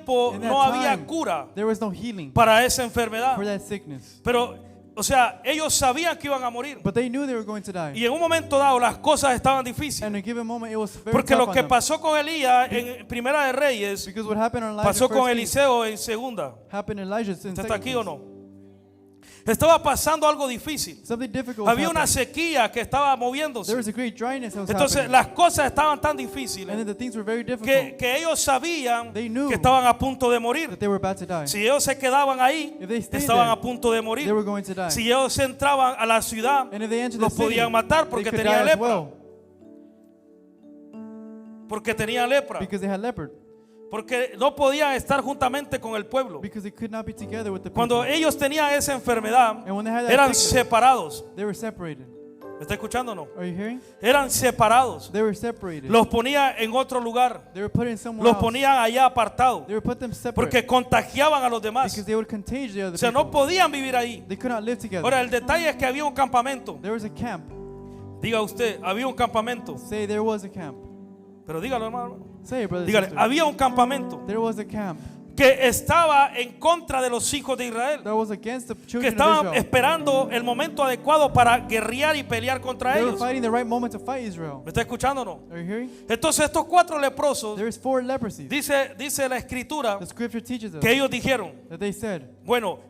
tiempo In that no había time, cura there was no healing para esa enfermedad. for that sickness. Pero, o sea, ellos sabían que iban a morir. But they knew they were going to die. Y en un momento dado las cosas estaban difíciles. And in a given moment, it was very Porque tough lo on que them. pasó con Elías en Primera de Reyes Because what happened on Elijah pasó con first Eliseo en Segunda. happened in Elijah in ¿Usted second está aquí o Kings. no? Estaba pasando algo difícil. Something difficult was Había una happening. sequía que estaba There moviéndose. was a great dryness that was Entonces happening. las cosas estaban tan And then difíciles the things were very difficult que ellos sabían They knew que estaban a punto de morir. that they were about to die. Si ellos se quedaban ahí, If they stayed estaban there, a punto de They morir. were going to die. Si ellos entraban a la ciudad, And if they entered the los city, podían matar they porque could tenían die as lepra. well Porque tenían lepra. because they had leopard. Porque no podían estar juntamente con el pueblo. Because they could not be together with the Cuando people. ellos tenían esa enfermedad, And when they had that eran sickness, separados. they were separated. ¿Me está escuchando o no? Are you hearing? Eran separados. They were separated. Los ponían en otro lugar. They were put in somewhere Los else. ponían allá apartados. They were put them separate. Porque contagiaban a los demás. Because they would contage the O other sea, no people. podían vivir ahí. They could not live together. Ahora, el detalle es que había un campamento. There was a camp. Diga usted, había un campamento. Say there was a camp. Pero dígalo, hermano. Say it, brother. Dígale, Sister. había un campamento There was a camp que estaba en contra de los hijos de Israel. that was against the Que children of estaban Israel. esperando el momento adecuado para guerrear y pelear contra They were ellos. fighting the right moment to fight Israel. ¿Me está escuchando o no? Are you hearing? Entonces estos 4 leprosos, There is 4 leprosies. dice la escritura, The scripture teaches us que ellos dijeron, that they said, bueno,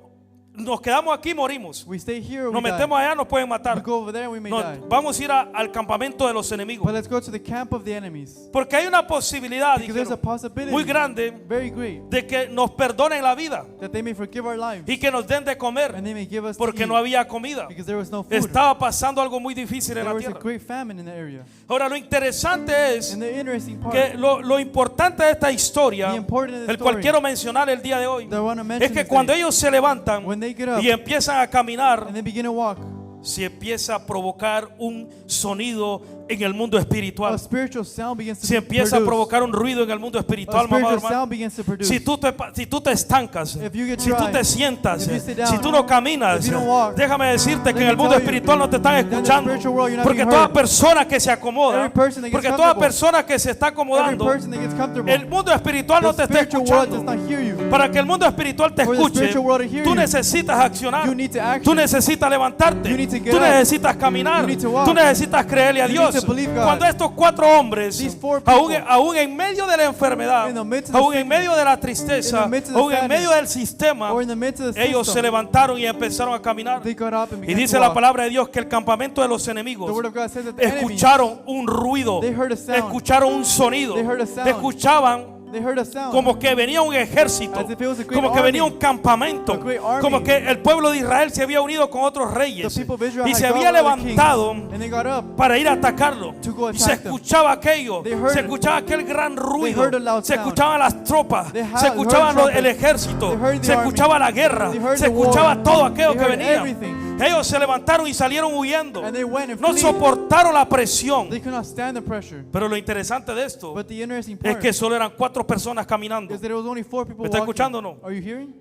nos quedamos aquí, morimos. we stay here or Nos we die. metemos allá, nos pueden We matar. go over there and we may No, die. vamos a ir al campamento de los enemigos. But let's go to the camp of the enemies. Porque hay una posibilidad, Because there's a dijeron, possibility muy grande very great de que nos perdonen la vida that they may forgive our lives y que nos den de comer and they may give us to porque eat no había comida. because there was no food. Estaba pasando algo muy difícil en There la was a tierra. great famine in the area. Ahora lo interesante es And the interesting part que lo importante de esta historia, The important of the el cual story quiero mencionar el día de hoy, that I want to es mention que is cuando that ellos se levantan when they get up y empiezan a caminar, and they begin to walk, se empieza a provocar un sonido en el mundo espiritual. a spiritual sound begins to Se be empieza a produced. provocar un ruido en el mundo A espiritual, mamá, spiritual hermano. sound begins to produce. Si tú te estancas, If you get si tú dry, te sientas, if you sit down, si tú no caminas, if you don't walk, déjame decirte que let en el me mundo tell you, espiritual no te están that in the escuchando. spiritual world you're not Porque being toda heard. persona que se acomoda, Every person that gets porque toda comfortable, persona que se está Every acomodando, person that gets comfortable, el mundo espiritual no the te está spiritual world does escuchando. not hear you. Para que el mundo espiritual te For the escuche, spiritual world to hear tú you, necesitas accionar, you need to action. tú necesitas levantarte, You need to get tú up. necesitas caminar, You need to walk. tú necesitas creerle a You Dios. need to believe God. Cuando estos 4 hombres, These 4 people, aún en medio de la enfermedad, in the midst of the aún en medio de la tristeza, in the midst of the aún en sadness, medio del sistema, or in the midst of the ellos se system, levantaron y empezaron a caminar. they got up and Y began dice to la walk. palabra de Dios que el campamento de los The enemigos word of God says that the enemies, escucharon un ruido, They heard a sound. escucharon un sonido, They heard a sound. escuchaban they heard a sound como que venía un ejército, as if it was a great como que army. venía un campamento, A great army. como que el pueblo de Israel se había unido con otros reyes The people of Israel y had se gone había with other kings, levantado and they got up para ir a atacarlo. to go Y se attack them. escuchaba aquello, They heard se it. escuchaba aquel gran ruido, heard a loud se sound. escuchaban las tropas, They se heard escuchaba trumpets. el ejército, They heard the se army. escuchaba la guerra, They heard se the war. escuchaba todo aquello They que heard venía. everything. Ellos se levantaron y salieron huyendo. And they went and No flee. soportaron la presión. They could not stand the pressure. Pero lo interesante de esto But the interesting es part que solo eran 4 personas caminando. is that it was only 4 people ¿Me está walking. escuchando o no? Are you hearing?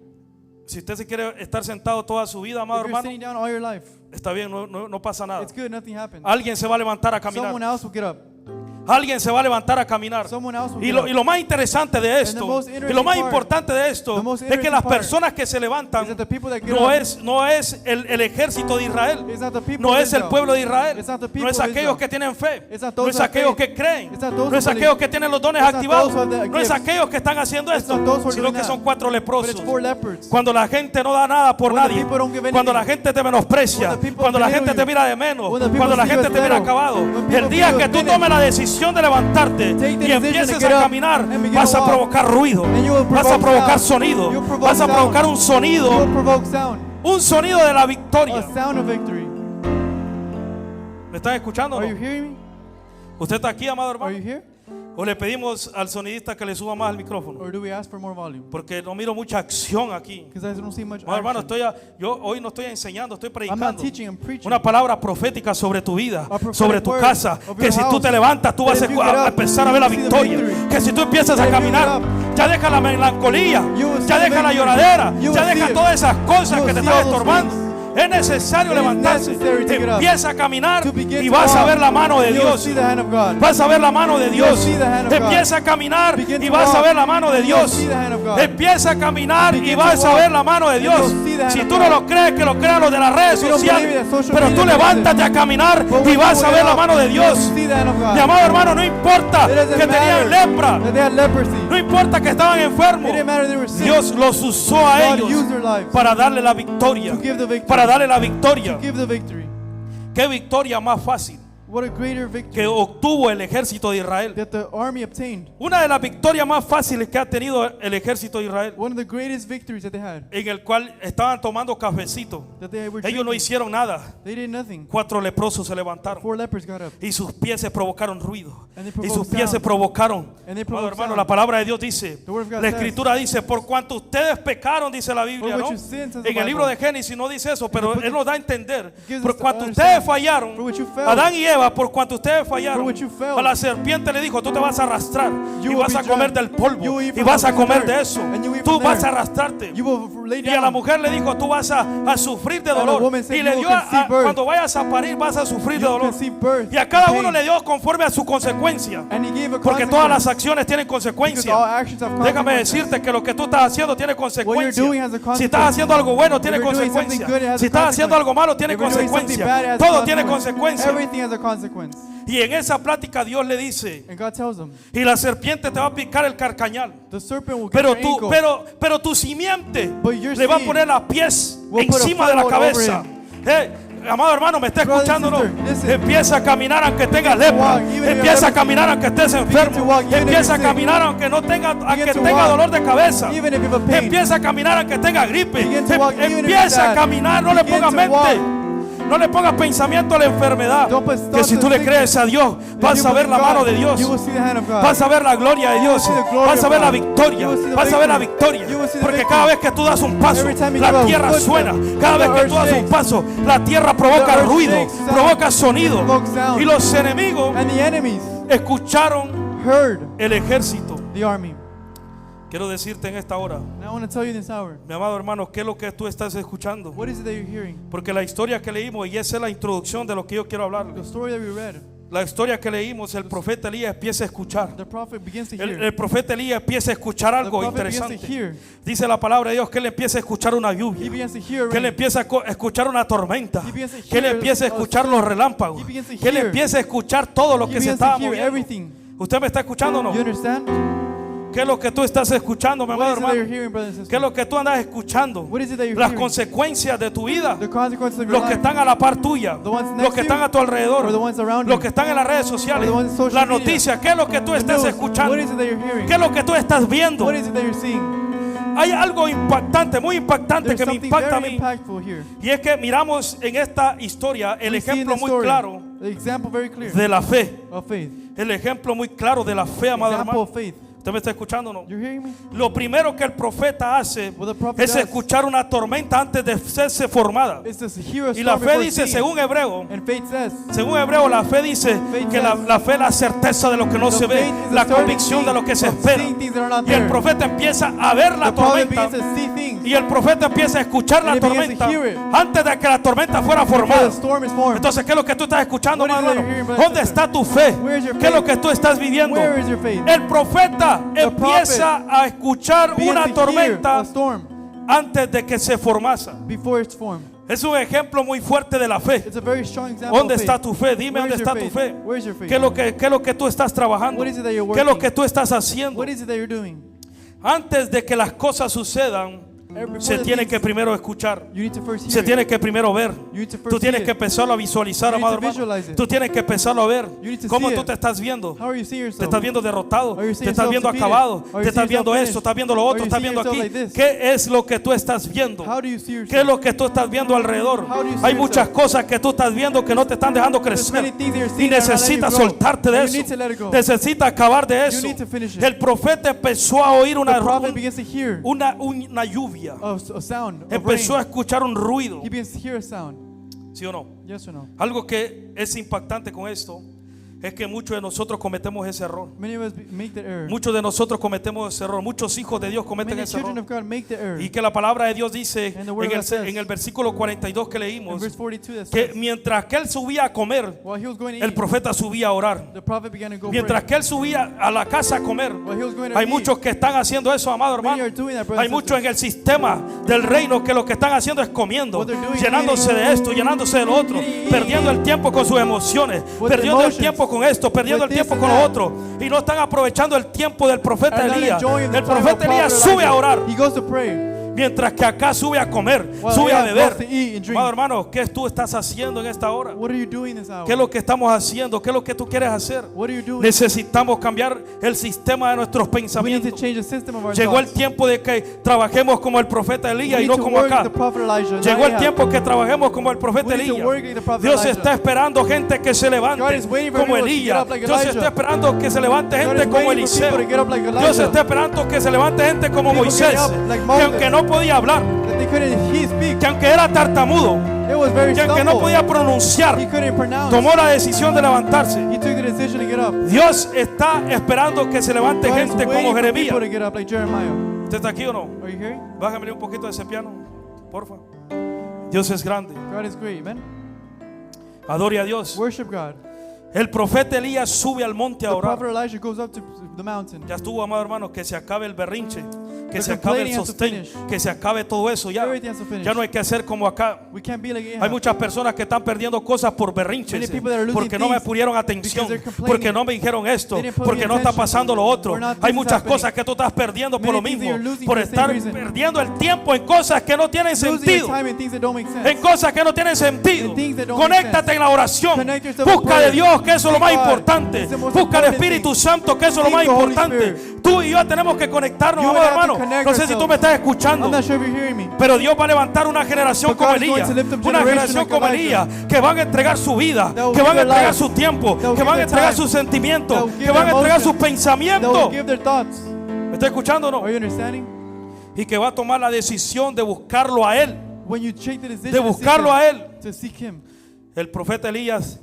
Si usted se quiere estar sentado toda su vida, amado If you're hermano, sitting down all your life, está bien, no pasa nada. it's good, nothing happens. Alguien se va a levantar a caminar. Someone else will get up. Alguien se va a levantar a caminar. Someone else will Y get lo, up. y lo más interesante de esto, most y interesting lo más part- importante de esto, the most es que interesting las part personas que se levantan is that the people that get no up es el ejército de Israel, It's not the people no of es el Israel. pueblo de Israel, It's not the no people es of aquellos Israel. que tienen fe, It's not no those es who have aquellos faith. que creen, It's not those no es who believe. aquellos que tienen los dones It's not activados, those who have the no es gifts. aquellos que están haciendo It's esto, not those who are sino doing que that. son 4 But leprosos. it's 4 leopards. Cuando la gente no da nada por When the nadie, people don't give cuando la anything. gente te menosprecia, When the people cuando la belittle gente te you. mira de menos, When the people cuando la see you gente as te mira little. acabado, When people el día feel que tú finished. tomes la decisión de levantarte Take the y decision to empieces get a up caminar, and begin vas to a walk. provocar ruido, And you will vas a provoke provocar sound. sonido, You'll provoke vas a sound. provocar un You sonido, will provoke sound. un sonido de la A victoria. sound of victory. ¿Me están escuchando o Are you no? hearing me? ¿Usted está aquí, amado Are you hermano? here? ¿O le pedimos al sonidista que le suba más el micrófono? Or do we ask for more volume? Porque no miro mucha acción aquí. Because I don't see much Amado hermano, action. yo hoy no estoy enseñando, estoy I'm predicando. not teaching, I'm preaching. Una palabra profética sobre tu vida, A prophetic sobre tu word casa, of que your si tú house. te levantas tú That vas if you get a up, empezar a you ver la will see the victoria, victory. que si tú empiezas a That if you caminar, get up, ya deja la melancolía, you will see ya the deja la victory. lloradera, You ya will deja see it. todas esas cosas You que will te see están all those estorbando. things. Es necesario It is levantarse. necessary to get up. Empieza a caminar To begin y to vas a walk, ver la mano de you will Dios. see the hand of God. Vas a ver la mano de Dios. see the hand of God. Empieza a caminar Begin y to vas a walk. ver la mano de You will Dios. see the hand of God. Empieza a caminar y Begin to vas a walk. ver la mano de You Dios. will see the hand Si of tú no God. lo crees, que lo crean los de las redes If you don't believe sociales. it, social Pero media tú believes it. levántate a caminar But y when vas you a get ver la up, mano de you Dios. will see the hand of God. Mi amado hermano, no importa It doesn't que tenían matter lepra, that they had leprosy. no importa que estaban It enfermos. didn't matter they were sick. Dios los usó a God ellos used their lives para darle la victoria. to give the victory. Para darle la victoria. To give the victory. ¿Qué victoria más fácil What a greater victory que obtuvo el ejército de Israel? that the army obtained. Una de las victorias más fáciles que ha tenido el ejército de Israel, One of the greatest victories that they had. en el cual estaban tomando cafecito. That they were Ellos no drinking. hicieron nada. They did nothing. 4 leprosos se levantaron 4 lepers got up. y sus pies se provocaron ruido. And they Y provoked sus pies se sound. provocaron. And they Amado provoked hermano, sound. la palabra de Dios dice, The word of God la says, escritura dice, por cuanto ustedes pecaron, dice la Biblia, For what ¿no? you sinned, says the En el libro de Bible. Génesis no dice eso, pero book él nos da a entender, gives por us to cuanto understand. ustedes fallaron, For what you failed. Adán y Eva, por cuanto ustedes fallaron, For what you failed. a la serpiente le dijo, tú te vas a arrastrar You y will vas be a comer dragged. del polvo You will eat y from vas a the comer dirt. de eso. And you will eat Tú from vas a there. arrastrarte. You will lay Y a la down. mujer le dijo, tú vas a sufrir de And the dolor. woman said, Y you le will dio, conceive birth. cuando vayas a parir vas a sufrir de You will dolor. conceive birth Y a cada and uno pain. le dio conforme a su consecuencia. And he gave a Porque todas las consequence. acciones tienen Because consecuencias. all actions have Déjame consequences. decirte que lo que tú estás haciendo tiene consecuencias. doing has a consequence. Si estás haciendo algo bueno, tiene If you're doing something consecuencias. good, it has Si a estás haciendo consequence. algo malo, tiene If you're doing something consecuencias. bad, it has a Todo tiene consequence. consecuencias. Everything has a consequence. Y en esa plática Dios le dice, And God tells them, y la serpiente te va a picar el carcañal. the serpent will get Pero your tú, ankle. pero tu simiente But your le va a seed poner los pies will put a encima de la foothold over cabeza. Amado hermano, me está Brother and escuchando, ¿no? sister, listen. Empieza a caminar aunque tengas Begin to lepra. walk, even if you Empieza a have caminar aunque estés to enfermo. walk, even if Empieza a you're sick. caminar aunque no tenga, aunque to tenga walk, dolor de cabeza. even if you have a pain. Empieza a caminar aunque tenga gripe. Begin to walk, even if you're Empieza a sad. caminar, no le Begin pongas to mente. walk. No le pongas pensamiento a la enfermedad. Don't put Que thoughts si to tú le sickness. crees a Dios, If vas you a ver believe la mano God, de Dios. you will see the hand of God. Vas a ver la gloria de You Dios. will see the glory Vas a of ver la God. victoria. You will see the Vas a ver la victory. victoria. You will see the Porque victory. cada vez que tú das un paso, Every time you la give a tierra footstep, suena. Cada the vez que earth tú das un shakes. paso, la tierra provoca The earth ruido, shakes, sound. provoca sonido. Provokes sound. Y los enemigos And the enemies escucharon heard el ejército. the army. Quiero decirte en esta hora, And I want to tell you this hour, mi amado hermano, ¿qué es lo que tú estás escuchando? what is it that you're hearing? Porque la historia que leímos, y esa es la introducción de lo que yo quiero hablar. The story that we read, La historia que leímos, el profeta Elías empieza a escuchar. the prophet begins to El hear. profeta Elías empieza a escuchar algo prophet begins to interesante. hear. Dice la palabra de Dios que él empieza a escuchar una He lluvia, begins to hear que él rain. empieza a escuchar una tormenta, He begins to que él hear empieza a a escuchar storm. los relámpagos, He begins to que él hear. empieza a escuchar todo lo He que se begins to estaba hear moviendo. everything. ¿Usted me está escuchando o no? You understand? ¿Qué es lo que tú estás escuchando, mi amado What is it that you're hermano? hearing, brothers and ¿Qué es sisters? lo que tú andas escuchando? What is it that you're Las hearing? consecuencias de tu vida. The consequences of your Los que life. están a la par tuya, The ones los next que to están you, a tu alrededor, or the ones around los you, que están en las redes sociales, or the ones in social la media. noticia, ¿qué es lo que tú The estás news. escuchando? What is it that you're hearing? ¿Qué es lo que tú estás viendo? What is it that you're seeing? Hay algo impactante, muy impactante There's que me something impacta a very mí. impactful here. Y es que miramos en esta historia el We see in ejemplo this muy story claro the example very clear de la fe. of faith. El ejemplo muy claro de la fe, amado Example hermano. of faith. ¿Usted me está escuchando o no? You're hearing me? Lo primero que el profeta hace What the prophet es does escuchar una tormenta antes de serse formada. It's to hear a Y la storm fe before dice, seeing. según Hebreo, And faith says, la fe dice Faith que says, la fe es la certeza de lo que no the se ve, faith is the la certain convicción de lo que se of espera. seeing things that are not Y el there. profeta empieza a ver la The prophet tormenta. begins to see things Y el profeta empieza a escuchar la And he begins to tormenta hear it. antes de que la tormenta fuera before formada. the storm is formed. Entonces, ¿qué es lo que tú estás escuchando, What is it hermano? that you're hearing, brother ¿Dónde and sister? está tu fe? Where is your ¿Qué es lo faith? que tú estás viviendo? Where is your faith? El profeta The empieza a escuchar Begins una to hear tormenta a storm antes de que se formase. before it's formed. Es un ejemplo muy fuerte de la fe. It's a very strong example ¿Dónde of está faith. tu fe? Dime Where dónde is está your tu faith? fe. Where is your faith? ¿Qué es lo que tú estás trabajando? What is it that you're ¿Qué es lo working? que tú estás haciendo? What is it that you're doing? Antes de que las cosas sucedan, Before se the tiene things- que primero escuchar. You need to first hear Se it. tiene que primero ver. You need to first Tú tienes see que it. empezarlo a visualizar, You need amado to hermano. visualize it. Tú tienes que empezarlo a ver. You need to ¿Cómo see tú it. te estás viendo? How are you seeing Te yourself? estás viendo derrotado, Are you te seeing estás yourself viendo defeated? acabado, Are you te seeing estás viendo yourself esto, finished? estás viendo lo Are otro, you estás seeing viendo aquí. yourself like this? ¿Qué es lo que tú estás viendo? How do you see yourself? ¿Qué es lo que tú estás viendo alrededor? How do you see Hay yourself? muchas cosas que tú estás viendo que no te están dejando There's many crecer. things that you're Y seeing that are not letting necesitas you grow. soltarte de You eso. need to let it go. Necesitas acabar de You eso. need to finish it. El profeta empezó a oír The prophet begins to hear una lluvia. a sound of Empezó a rain. escuchar un ruido. He begins to hear a sound. ¿Sí o no? Yes or no? Algo que es impactante con esto Es que muchos de nosotros cometemos ese error. Many of us make that error. Muchos de nosotros cometemos ese error. Muchos hijos de Dios cometen Many ese children error. of God make the error. Y que la palabra de Dios dice And the word of God says, en el versículo 42 que In leímos, verse 42 that que says, mientras que él subía a comer, while he was going to el eat, profeta subía a orar. the prophet began to go Mientras pray. que él subía a la casa a comer, While he was going to hay eat, muchos que están haciendo eso, amado many hermano. are doing that, brothers Hay and muchos sisters. en el sistema del reino que lo que están haciendo es comiendo, What they're doing is llenándose de esto, llenándose de lo otro, eating, perdiendo el tiempo con sus emociones, with perdiendo el emotions, tiempo con esto, perdiendo el with this tiempo and con lo that. otro, y no están aprovechando el tiempo del profeta Are not Elías. enjoying the El time of profeta Elías prophet sube a Elijah. orar, He goes to pray. mientras que acá sube a comer, While sube a Elias beber. goes to eat and drink. Amado hermano, ¿qué tú estás haciendo en esta hora? What are you doing this hour? ¿Qué es lo que estamos haciendo? ¿Qué es lo que tú quieres hacer? What are you doing? Necesitamos cambiar el sistema de nuestros We need to pensamientos. change the system of our Llegó el thoughts. tiempo de que trabajemos como el profeta We Elías y need no to como work acá. like the prophet Elijah, Llegó not el Ahab. tiempo que trabajemos como el profeta We need to Elías. work like the prophet Dios Elijah. está esperando gente que se God levante is waiting for como people to get Elías. up like Dios Elijah. está esperando que se levante God gente is como waiting for Eliseo. people to get up like Elijah. Dios está esperando que se levante gente como People Moisés, get up like que Moses. aunque no podía hablar, That they couldn't speak. que aunque era tartamudo, It was very que aunque no stumbled. podía pronunciar, He couldn't pronounce. tomó la decisión de levantarse. He took the decision to get up. Dios está esperando que se levante God is gente como waiting for Jeremías. people to get up like Jeremiah. ¿Usted está aquí o no? Are you hearing? Bájame un poquito de ese piano, porfa. Dios es grande. God is great, man. Adore a Dios. Worship God. El profeta Elías sube al monte a The orar. prophet Elijah goes up to the mountain. Ya estuvo, amado hermano, que se acabe el berrinche, que The se acabe el complaining has to sostén, finish. que se acabe todo eso ya. Everything has to finish. Ya no hay que hacer como acá. We can't be like Ahab. Hay muchas personas que están perdiendo cosas por berrinches, Many people that are losing porque no me things pusieron atención, because they're complaining. porque no me dijeron esto, They didn't put porque me no está attention. pasando lo otro. Or not this Hay is muchas happening. cosas que tú estás perdiendo por Many lo things mismo, that you're losing por for the same estar reason. perdiendo el tiempo en cosas que no tienen Losing your sentido, time in things that don't make sense. en cosas que no tienen sentido. In things that don't make Conéctate sense. en la oración. Connect yourself with Busca de prayer. Dios, que eso es lo Seek más God. importante. It's the most Busca al important Espíritu thing. Santo, que eso es lo Seek más the Holy importante. Spirit. Tú y yo tenemos que conectarnos, You and amado I have to hermano. connect No sé si tú ourselves. me estás escuchando, I'm not sure if you're hearing me. pero Dios va a levantar una generación But como God is going Elías, to lift up una generation generación like como Elijah. Elías, que van a entregar su vida, That will que give van a their entregar life. su tiempo, That will que give van a their entregar time. sus sentimientos, That will give que van a their entregar sus emotions. That will pensamientos. give their thoughts. ¿Me está escuchando o no? Are you understanding? Y que va a tomar la decisión de buscarlo a él, When you take the decision de buscarlo a él. to seek him. El profeta Elías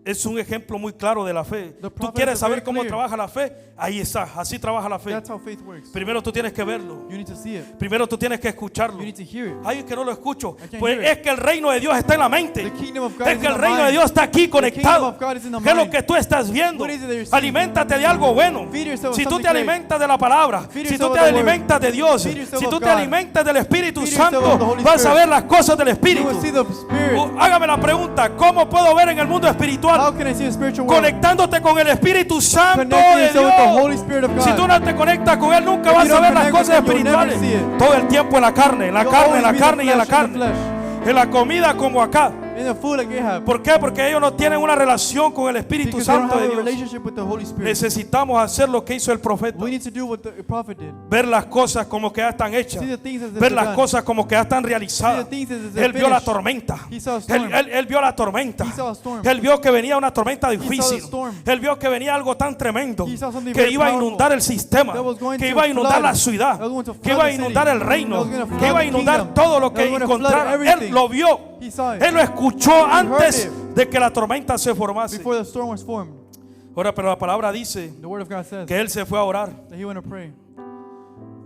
es un ejemplo muy claro de la fe. The Tú prophet quieres is saber very cómo clear. trabaja la fe, ahí está, así trabaja la fe. That's how faith works. Primero tú tienes que verlo, You need to see it. primero tú tienes que escucharlo. You need to hear it. Ay, es que no lo escucho. I can't Pues hear it. es que el reino de Dios está en la mente. The kingdom of God Es is que in el the reino de mind. Dios está aquí kingdom conectado. of God is in the ¿Qué es lo mind. que tú estás viendo? What is it that you're seeing? Aliméntate de algo bueno. Feed yourself Si tú something te great. alimentas de la palabra, Feed si tú yourself te of the word. alimentas de Dios, Feed yourself si of tú te God. alimentas del Espíritu Feed yourself Santo, of the Holy vas a Spirit. ver las cosas del You Espíritu. will see the Spirit. Hágame la pregunta, ¿cómo puedo ver en el mundo How espiritual? can I see the spiritual world? Conectándote con el Espíritu Santo Connecting de yourself with the Holy Dios. Spirit of God. Si tú no te conectas con Él, nunca If vas you a don't ver las connect with cosas Him, you'll never espirituales. see it. Todo el tiempo en la carne, en la You'll carne, en always la be the carne y en la flesh, in the carne. flesh. En la comida como acá. In the food like Ahab. ¿Por qué? Porque ellos no tienen una relación con el Espíritu Because they don't Santo have de a Dios. relationship with the Holy Spirit. Necesitamos hacer lo que hizo el profeta. We need to do what the prophet did. Ver las cosas como que ya están hechas. See the things as Ver they're las done. cosas como que ya están realizadas. See the things as they're Él vio la finished. tormenta. He saw a storm. Él vio la tormenta. He saw a storm. Él vio que venía una tormenta saw difícil. the storm. Él vio que venía algo tan tremendo He saw something que very iba a powerful inundar el sistema, that was going que to iba a inundar flood. la ciudad, That was going to que flood iba a the city. inundar el That reino, was going to que flood iba a the inundar kingdom. todo lo That que was going to flood encontrara. Él everything. lo vio. He saw it. Él lo escuchó antes it. de que la tormenta se formase. Before the storm was formed. Ahora, pero la palabra dice The word of God says que él se fue a orar. that he went to pray.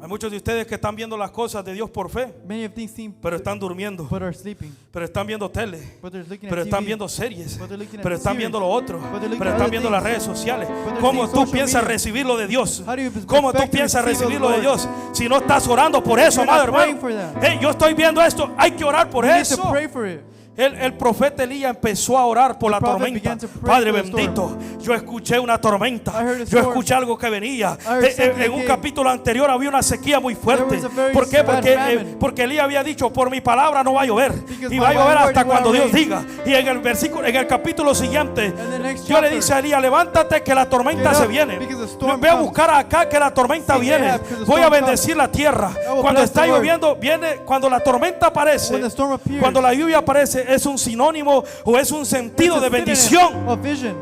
Hay muchos de ustedes que están viendo las cosas de Dios por fe, Many of these seem pero están durmiendo, but are sleeping. pero están viendo tele, But they're looking pero at están TV. viendo series, But they're looking at pero están series. viendo lo otro, But they're looking pero at están other viendo las things. redes sociales. But they're ¿Cómo seeing tú social piensas media. recibir lo de Dios? How do you ¿Cómo tú expect to piensas receive recibir of lo de the Lord? Dios si no estás orando por eso, You're amado not praying hermano? for that. Yo estoy viendo esto, hay que orar por You need eso. to pray for it. El profeta Elías empezó a orar por The la prophet tormenta. began to pray Padre for the bendito, yo escuché una tormenta. I heard a Yo storm. escuché algo que venía. heard something En un that capítulo anterior había una sequía muy fuerte. There was a very ¿Por qué? bad famine. Porque Elías había dicho, por mi palabra no va a llover. Because Y by va a my llover word hasta it will cuando Dios rain. diga. Y en el capítulo siguiente, And the next Dios le chapter, dice a Elías, levántate que la tormenta Get se up, viene. because the storm Ve a comes. buscar acá que la tormenta Seek viene. Ahab, because the Voy a storm bendecir la tierra. will Cuando bless está the word. lloviendo, viene, cuando la tormenta aparece, When the storm appears, cuando la lluvia aparece, es un sinónimo o es un sentido it's a de synonym bendición. of vision.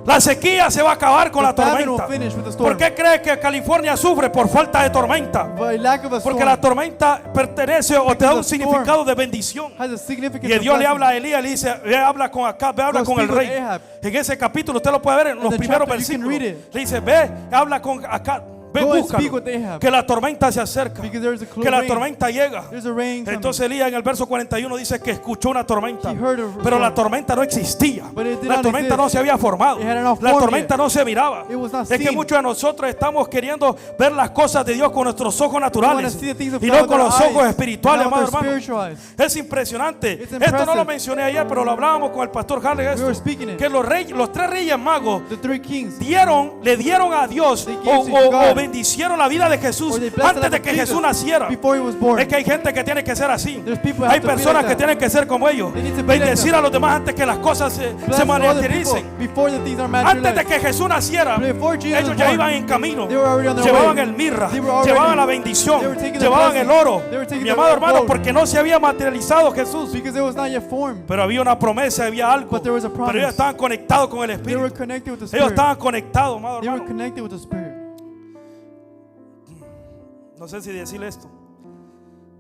La sequía se va a acabar con la The famine will tormenta. finish with the storm. ¿Por qué cree que California sufre? Por falta de tormenta. By lack of a storm Porque la tormenta pertenece o te da un Because the significado de bendición. has a significance Y of Dios le blessing. habla a Elías, le dice, ve, habla con Acab, ve, habla Go con el speak with rey. Ahab. En ese capítulo usted lo puede ver en los the primeros chapter, you can versículos. read it. Le dice, ve, habla con Acab, ve, Go and búscalo, speak with Ahab. que la tormenta se acerca, Because there is a que la rain. tormenta llega. There's a rain coming. Entonces Elías en el verso 41 dice que escuchó una tormenta, He heard a pero la storm. tormenta no existía. But it did La not tormenta exist. no se había formado. It had not La formed tormenta yet. no se miraba. It was not Es que seen. muchos de nosotros estamos queriendo ver las cosas de Dios con nuestros ojos We want naturales to see the things of y God no with con our los ojos eyes, espirituales, not with amado our hermano. spiritual eyes. Es impresionante. It's Esto no lo impressive. mencioné ayer, pero lo hablábamos con el pastor Harley. We were speaking it. Que los tres reyes magos The three kings. le dieron a Dios They gave to o God. bendicieron la vida de Jesús Or they blessed the antes de life que of Jesús Jesus naciera. before he was born. Es que hay gente que tiene que ser así. There's people who have Hay to be personas like que that. tienen que ser como ellos. They need to be like Bendecir them. a los demás antes que las cosas se Bless other materialicen. people before the things are Antes de materialized. que Jesús naciera, Before Jesus ellos was ya born, iban en camino. they were already on their Llevaban way. el mirra, They were already- llevaban la bendición, they were taking the llevaban el blessing. oro. They were taking Mi the amado hermano, gold. porque no se había materializado Jesús. Because it was not yet formed. Pero había una promesa, había algo. But there was a Pero promise. ellos estaban conectados con el They were Espíritu. connected with the Ellos Spirit. estaban conectados, amado They were hermano. connected with the Spirit. No sé si decirle esto.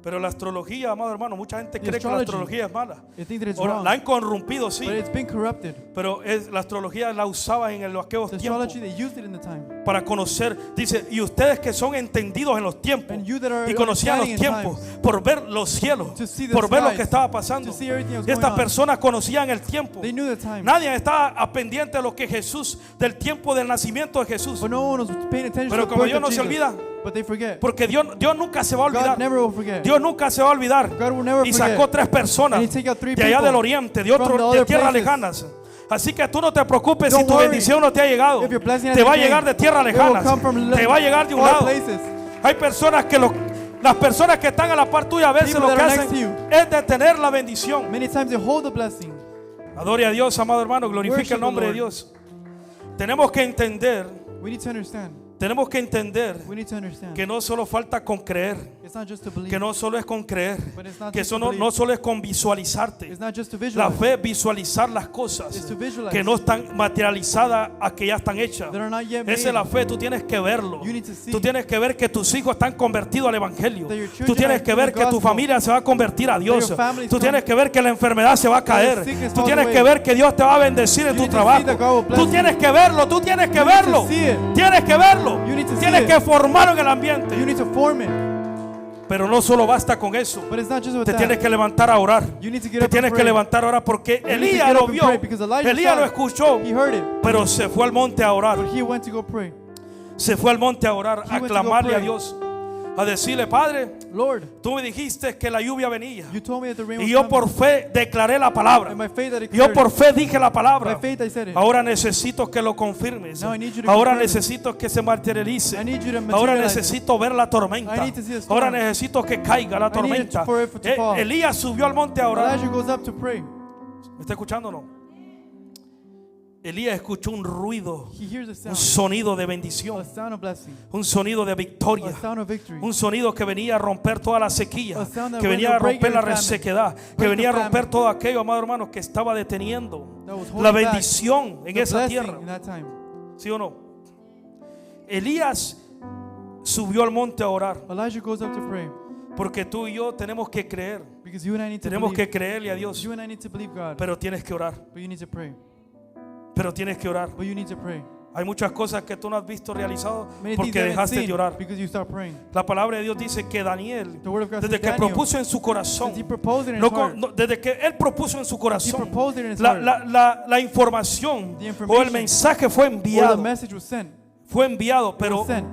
Pero la astrología, amado hermano, mucha gente The cree que la astrology. astrología es mala. They think that it's Ahora, wrong. la han corrompido, sí. But it's been corrupted. Pero la astrología la usaba en aquellos The tiempos astrology, they used it in the time. para conocer. Dice, y ustedes que son entendidos en los tiempos And you that are y conocían los understanding in tiempos por ver los cielos, To see the por ver lo skies, que estaba pasando. to see everything that was Y estas going on. personas conocían el tiempo. They knew the time. Nadie estaba pendiente de lo que Jesús, del tiempo del nacimiento de Jesús. But no one was paying attention Pero to the como birth Dios of no se Jesus. olvida, But they forget. porque Dios nunca se va a God olvidar. never will forget. Dios nunca se va a olvidar. God will never Y forget. sacó tres personas And he take out three de allá people del oriente, de from the de other tierras places. lejanas. Así que tú no te preocupes si Don't tu worry. bendición no te ha llegado. If your blessing Te hasn't va a came, llegar de tierras it will lejanas. come from Te va a llegar de un far lado. places. Hay personas que las personas que están a la par tuya a veces People lo que that are hacen next to you. es detener la bendición. Many times they hold the blessing. Adore a Dios, amado hermano, glorifica Worship el nombre de the Lord. Dios. Tenemos que entender, We need to understand. we need to entender que no solo falta con creer, It's not just to believe. que no solo es con creer, But it's not que just eso to believe. no solo es con visualizarte. It's not just to La visualize. fe es visualizar las cosas It's to visualize. que no están materializadas a que ya están hechas. That are not yet Esa es made. la fe, tú tienes que verlo. You need to see. Tú tienes que ver que tus hijos están convertidos al Evangelio. That your children Tú tienes are que to ver the que tu gospel. familia se va a convertir a Dios. your family is Tú tienes coming. que ver que la enfermedad se va a caer. sickness Tú falls tienes away. que ver que Dios te va a bendecir en You tu need to see that God trabajo. will bless Tú you. tienes que verlo, tú tienes que You need to verlo. see it. Tienes que verlo. You need to see Tienes it. que formarlo en el ambiente. You need to form it. Pero no solo basta con eso. But it's not just with Te that. tienes que levantar a orar. You need to get Te up tienes and que pray. levantar a orar porque need to Elías get lo up and vio. pray because Elijah Elías saw lo it. escuchó, He heard it. pero se fue al monte a orar. But he went to go pray. Se fue al monte a orar, a went to go clamarle a pray. Dios, a decirle, Padre, Lord, tú me dijiste que la lluvia venía. you told me that the rain Y was yo coming. por fe declaré la palabra. And by faith I Yo declared por it. fe dije la palabra. By faith I said it. Ahora necesito que lo confirmes. Now I need you to Ahora confirm it. necesito que se materialice. I need you to Ahora materialize it. necesito ver la tormenta. I need to see the storm. Ahora necesito que caiga la I need it tormenta. for it to fall. Elías subió al monte a orar. Elijah goes up to pray. ¿Me está escuchando o no? Elías escuchó un ruido, He hears a un sound. sonido de A bendición, sound of blessing. un sonido de victoria. A sound of victory. Un sonido que venía a romper toda la sequía, A sound that que went venía a to break romper la every famine. resequedad, que Break venía a the romper famine. todo aquello, amado hermano, que estaba deteniendo That was holding la back bendición en the esa blessing tierra. in that time. ¿Sí o no? Elías subió al monte a orar, Elijah goes up to pray porque tú y yo tenemos que creer, because you and I need to tenemos que believe. creerle a Dios, You and I need to believe God. pero tienes que orar, But you need to pray. pero tienes que orar. But you need to pray. Hay muchas cosas que tú no has visto realizado Many things porque you haven't dejaste seen de orar. because you start praying. La palabra de Dios dice que Daniel, The word of God desde says que Daniel, propuso en su corazón, since he proposed it in no his heart, desde que él propuso en su he corazón, proposed it in his la, heart, la información The o el information mensaje fue or the enviado, message was sent. pero Was sent.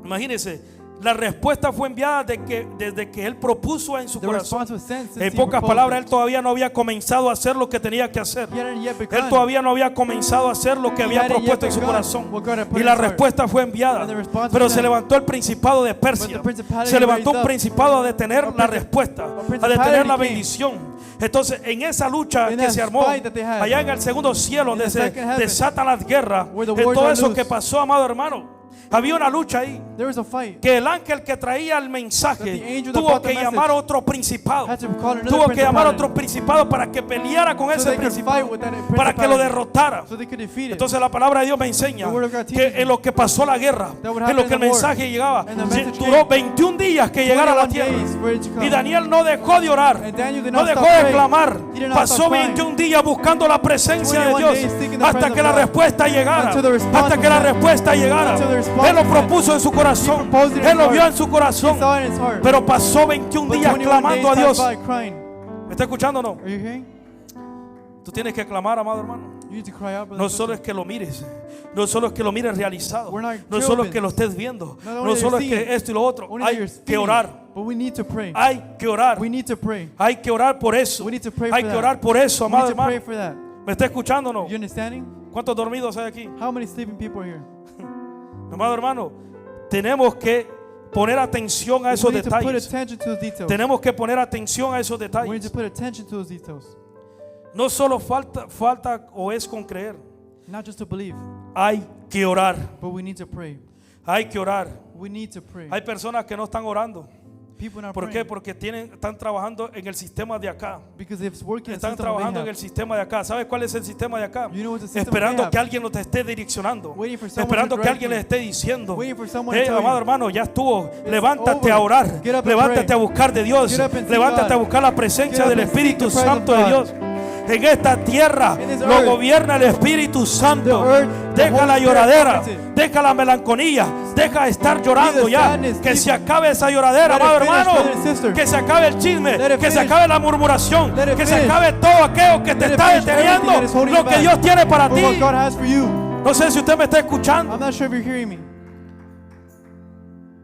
imagínense, la respuesta fue enviada desde que él propuso en su The corazón. response was sent since En he pocas proposed palabras, it. él todavía no había comenzado a hacer lo que tenía que hacer. He hadn't yet Él begun. todavía no había comenzado a hacer lo que He había hadn't yet propuesto en su begun corazón. what God had put Y in la his heart. respuesta fue enviada. And the response Pero was se sent. levantó el principado de But Persia. the principality Se levantó un raised up. principado a detener la princi- respuesta, a a principality detener la came. bendición. Entonces, en esa lucha In que that se armó fight that they had, allá en el segundo cielo, in donde the se second heaven, desatan las guerras, where the en wars todo are eso loose, que pasó, amado hermano, Había una lucha ahí. There was a fight. Que el ángel que traía el That the mensaje angel that tuvo brought que the llamar a message otro principado. had to call another Tuvo que llamar a principality otro principado para que peleara con so ese they could principado, fight with that para que lo principality, derrotara. so they could defeat it. Entonces la palabra de Dios me enseña The word of God teaches que me en lo que pasó la guerra, that what en lo happened que el in the war, mensaje llegaba, and the message duró came 21 días que llegara a la 21 tierra. days for it to come. Y Daniel no dejó de orar, And Daniel did no not dejó stop de praying. clamar. He did not Pasó stop crying. 21 días buscando la presencia de 21 Dios days seeking the hasta presence que of la God. respuesta llegara. Until the response Hasta que was la met. respuesta llegara. Until the response Él lo was met. propuso en su corazón. He proposed it in Él lo his vio heart. en su He corazón. saw it in his heart. Pero pasó 21 But días 21 clamando a days Dios. passed by crying. ¿Me está escuchando o no? Are you hearing? Tú tienes que clamar, amado hermano. You need to cry out, brother No and solo sister. es que lo mires, no solo es que lo mires realizado, We're not no solo es children. que lo estés viendo, Not only no that solo es you're que seeing, esto y lo otro. Only that Hay you're que feeling, orar, but we need to pray. hay que orar, We need to pray. hay que orar por eso, We need to pray hay for que that. orar por eso, We need amado to pray hermano. for that. ¿Me está escuchando o no? You understanding? ¿Cuántos dormidos hay aquí? How many sleeping people are here? Amado hermano, tenemos que poner atención a We esos need to put detalles. attention to those details. Tenemos que poner atención a esos We need detalles. to put attention to those details. No solo falta o es con creer, Not just to believe, hay que orar, but we need to pray. hay que orar. We need to pray. Hay personas que no están orando. People not ¿Por qué? praying Porque están trabajando en el sistema de acá. because they're working in the Están system that they trabajando en have. el sistema de acá. ¿Sabes cuál es el sistema de acá? You know what the system Esperando they que have. alguien los esté direccionando. Waiting for someone Esperando to que direct alguien you. les esté diciendo: Waiting for someone to tell amado you. hermano, ya estuvo. Levántate over. a orar. Get up and Levántate pray. a buscar de Dios. Get up and seek Levántate God. a buscar la presencia Get up del and seek the Espíritu presence Santo of de God. Dios. En esta tierra In this lo earth. gobierna el Espíritu Santo. The earth, the Deja Holy la Spirit lloradera, governs it. deja la melancolía, deja de estar llorando the ya. sadness, Que keep- se acabe esa lloradera, Let it amado finish, hermano. brother and sister. Que se acabe el chisme, Let it que se finish. acabe la murmuración, Let it que se finish. acabe todo aquello que te Let it está finish everything deteniendo that is holding lo you que back Dios tiene para for ti. what God has for you. No sé si usted me está escuchando. I'm not sure if you're hearing me.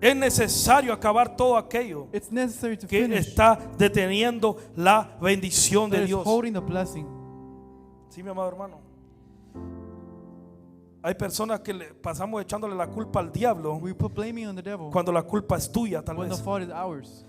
Es necesario acabar todo aquello It's necessary to que finish está deteniendo la bendición that de is Dios. holding the blessing. Sí, mi amado hermano. Hay personas que le pasamos echándole la culpa al diablo We put blaming on the devil cuando la culpa es tuya, tal when the vez. fault is ours.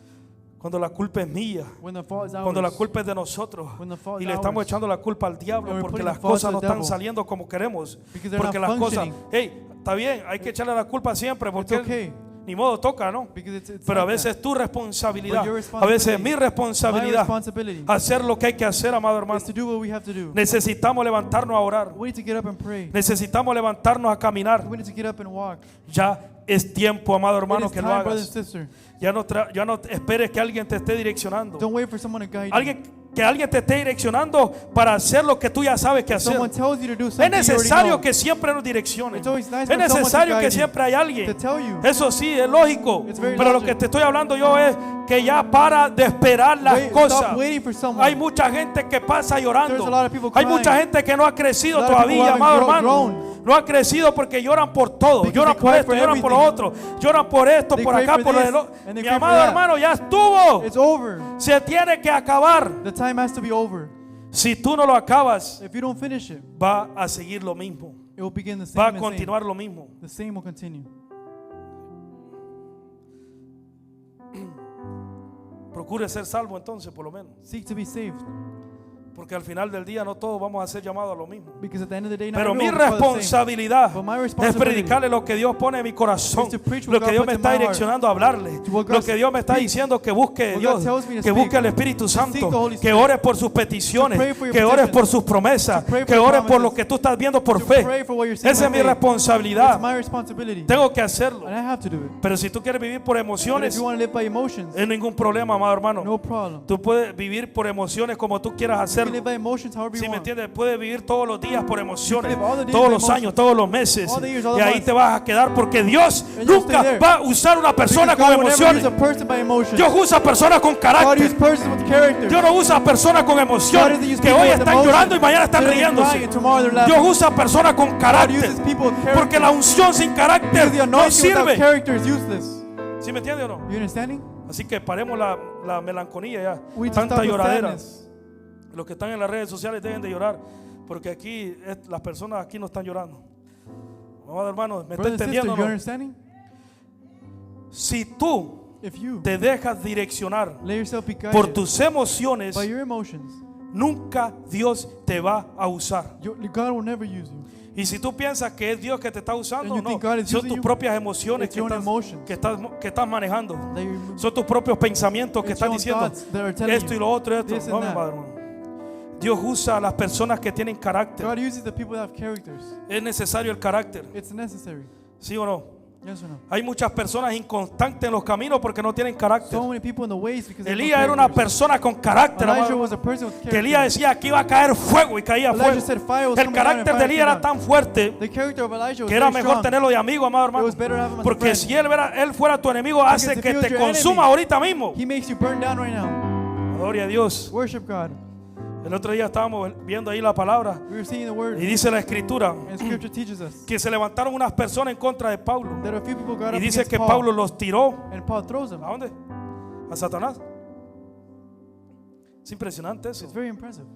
Cuando la culpa es mía. When the fault is ours. Cuando la culpa es de nosotros. When the fault Y is le estamos ours. echando la culpa al diablo And we're porque putting las the fault cosas to no the están devil. saliendo como queremos. Because they're Porque not las cosas, functioning. hey, está bien, hay que echarle la culpa siempre porque It's okay. ni modo toca, ¿no? Because it's Pero a like veces that. tu responsabilidad, But your a veces responsibility, mi My responsabilidad, responsibility hacer lo que hay que hacer, amado hermano. is to do what we have to do. Necesitamos levantarnos a orar. We need to get up and pray. Necesitamos levantarnos a caminar. We need to get up and walk. Ya es tiempo, amado It hermano, is que lo time, brother and hagas. sister. Ya no esperes que alguien te esté direccionando. Don't wait for someone to guide you. Que alguien te esté direccionando para hacer lo que tú ya sabes que hacer. Someone tells you to do Es something you already necesario know. que siempre nos direccione. It's always nice Es for someone to necesario guide que you, siempre hay alguien. to tell you. Eso sí, es lógico. It's very Pero lo logic. que te estoy hablando yo es que ya para de esperar las cosas. Stop waiting for someone. Hay mucha gente que pasa llorando. There's a lot of people Hay crying. mucha gente que no ha crecido A lot of people todavía, haven't amado grown. hermano. No ha crecido porque lloran por todo. Because Lloran they por cry esto, for lloran por lo everything. otro. Lloran por esto, They por cry acá, for por lo this, del and they Mi cry for amado that. hermano, ya estuvo. It's over. Se tiene que acabar. The time has to be over. Si tú no lo acabas, If you don't finish it, va a seguir lo mismo. it will begin the Va same a and same. continuar lo mismo. The same will continue. Procure ser salvo entonces, por lo menos. Seek to be saved. Porque al final del día no todos vamos a ser llamados a lo mismo. Because at the end of the day, not Pero mi everyone will follow the same. responsabilidad But my es responsibility predicarle lo que Dios pone en mi corazón, is to preach what lo que God Dios puts me in está my heart. direccionando a hablarle, To what God lo que Dios me está speaks. diciendo que busque What God Dios, tells me to que speak. busque el Espíritu To seek Santo, the Holy que Spirit. ores por sus peticiones, To pray for your que ores petitions. por sus promesas, To pray for que your ores por lo promises. que tú estás viendo por To fe. pray for what you're seeing Esa es by mi faith. responsabilidad. It's my responsibility. Tengo que hacerlo. And I have to do it. Pero si tú quieres vivir por But if emociones, you want to live by emotions, es ningún problema, amado hermano. no problem. Tú puedes vivir por emociones como tú quieras You can hacerlo. live by emotions however you Si me want. entiendes, puedes vivir todos los días por emociones, You can live all the days todos by los emotions. años, todos los meses, All the years, all y the ahí months. te vas a quedar porque Dios And you'll nunca stay there. va a usar una persona Because con God will never use emociones. a person by emotions. Dios usa personas con God carácter. uses persons with character. Dios no usa personas con God emociones doesn't use que people hoy with están emotion. llorando y mañana están Today they're crying riéndose. and tomorrow they're laughing. Dios usa personas con God carácter, uses people with character. porque la unción sin carácter Because the no anointing without sirve. character is useless. ¿Sí me entiende o no? You understanding? Así que paremos la melancolía ya, We need to tanta stop with lloradera. sadness. Los que están en las redes sociales deben de llorar, porque aquí las personas aquí no están llorando. Amado hermano, ¿me está Brother and sister, entendiendo o you no? understanding? Si tú If you te dejas direccionar let yourself be guided por tus emociones, by your emotions, nunca Dios te va a usar. God will never use you. Y si tú piensas que es Dios que te está usando, And you no, think God is son using tus you, propias emociones it's your own emotions. que estás manejando. that you're- Son tus propios pensamientos que It's están your own diciendo thoughts that are telling esto y you lo otro, esto. this No, and mi that. amado hermano. Dios usa a las personas que tienen carácter. God uses the people that have characters. Es necesario el carácter, It's necessary. ¿sí o no? Yes or no? Hay muchas personas inconstantes en los caminos porque no tienen carácter. So many people in the ways because they have no Elías era una characters. persona con carácter, Elijah amado. was a person with Que character. Elías decía que iba a caer fuego y caía Elijah fuego. said fire was El coming down and carácter de fire Elías era came down. tan fuerte The character of Elijah was que era very mejor strong. tenerlo de amigo, amado It hermano. was better to have him as a Porque friend. si él fuera tu enemigo, hace Because if que he was te your consuma enemy, ahorita mismo. He makes you burn down right now. Gloria a Dios. Worship God. El otro día estábamos viendo ahí la palabra We were seeing the word. y dice la escritura And scripture teaches us que se levantaron unas personas en contra de Pablo. that a few people got Y up dice against que Paul, Pablo los tiró. and Paul throws them. ¿A dónde? A Satanás. Es impresionante eso. It's very impressive.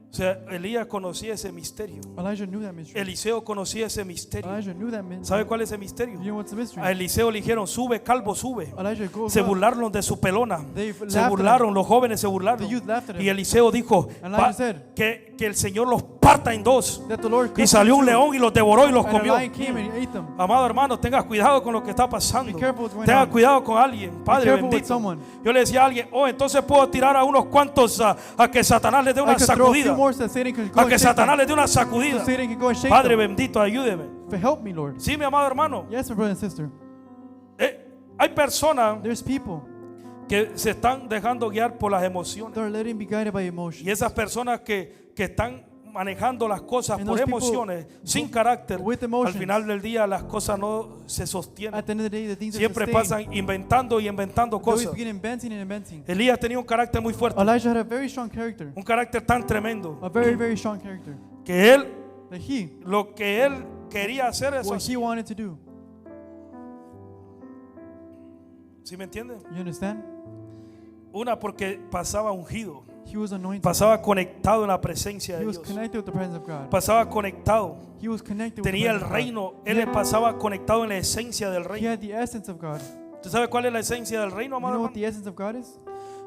O sea, Elías conocía ese misterio. Elijah knew that mystery. Eliseo conocía ese misterio. Elijah knew that mystery. ¿Sabe cuál es ese misterio? You know what's the mystery? A Eliseo le dijeron, sube, calvo, sube. Elijah, go, Se go. burlaron de su pelona. They Se laughed at burlaron, him. los jóvenes se burlaron. The youth laughed at him. Y Eliseo dijo And Elijah "Pa- said, que el Señor los parta en dos. that the Lord Y cut salió them un in two. león y los devoró y los And a comió. lion came and ate them. Amado hermano, tenga cuidado con lo que está pasando. Be careful what's going Tenga on. cuidado con alguien, Padre careful with bendito. someone. Yo le decía a alguien, oh, entonces puedo tirar a unos cuantos a que Satanás les dé I una could throw a few sacudida. more so that Satan could go A and que shake Satanás them. les dé una So sacudida. Satan could go and shake Padre them. bendito, ayúdeme. For help me, Lord. Sí, mi amado hermano. Yes, my brother and sister. Hay personas There's people que se están dejando guiar por las emociones. that are letting be guided by Y emotions. esas personas que están manejando las cosas And por those people emociones, sin carácter, with al emotions, final del día las cosas no se sostienen. At the end of the day, the things that Siempre sustain, pasan inventando y inventando they always cosas. begin inventing and inventing. Elías tenía un carácter muy fuerte, Elijah had a very strong character. un carácter tan tremendo, A very, very strong character. que él, That he, lo que él quería hacer es what así. he wanted to do. ¿Sí me entienden? You understand? Una, porque pasaba ungido, He was anointed. pasaba conectado en la presencia He de was Dios, connected with the presence of God. pasaba conectado, He was connected with tenía the el presence of reino, God. él le pasaba conectado en la esencia del He reino. had the essence of God. ¿Tú sabes cuál es la esencia del reino, You amado know what hermano? the essence of God is?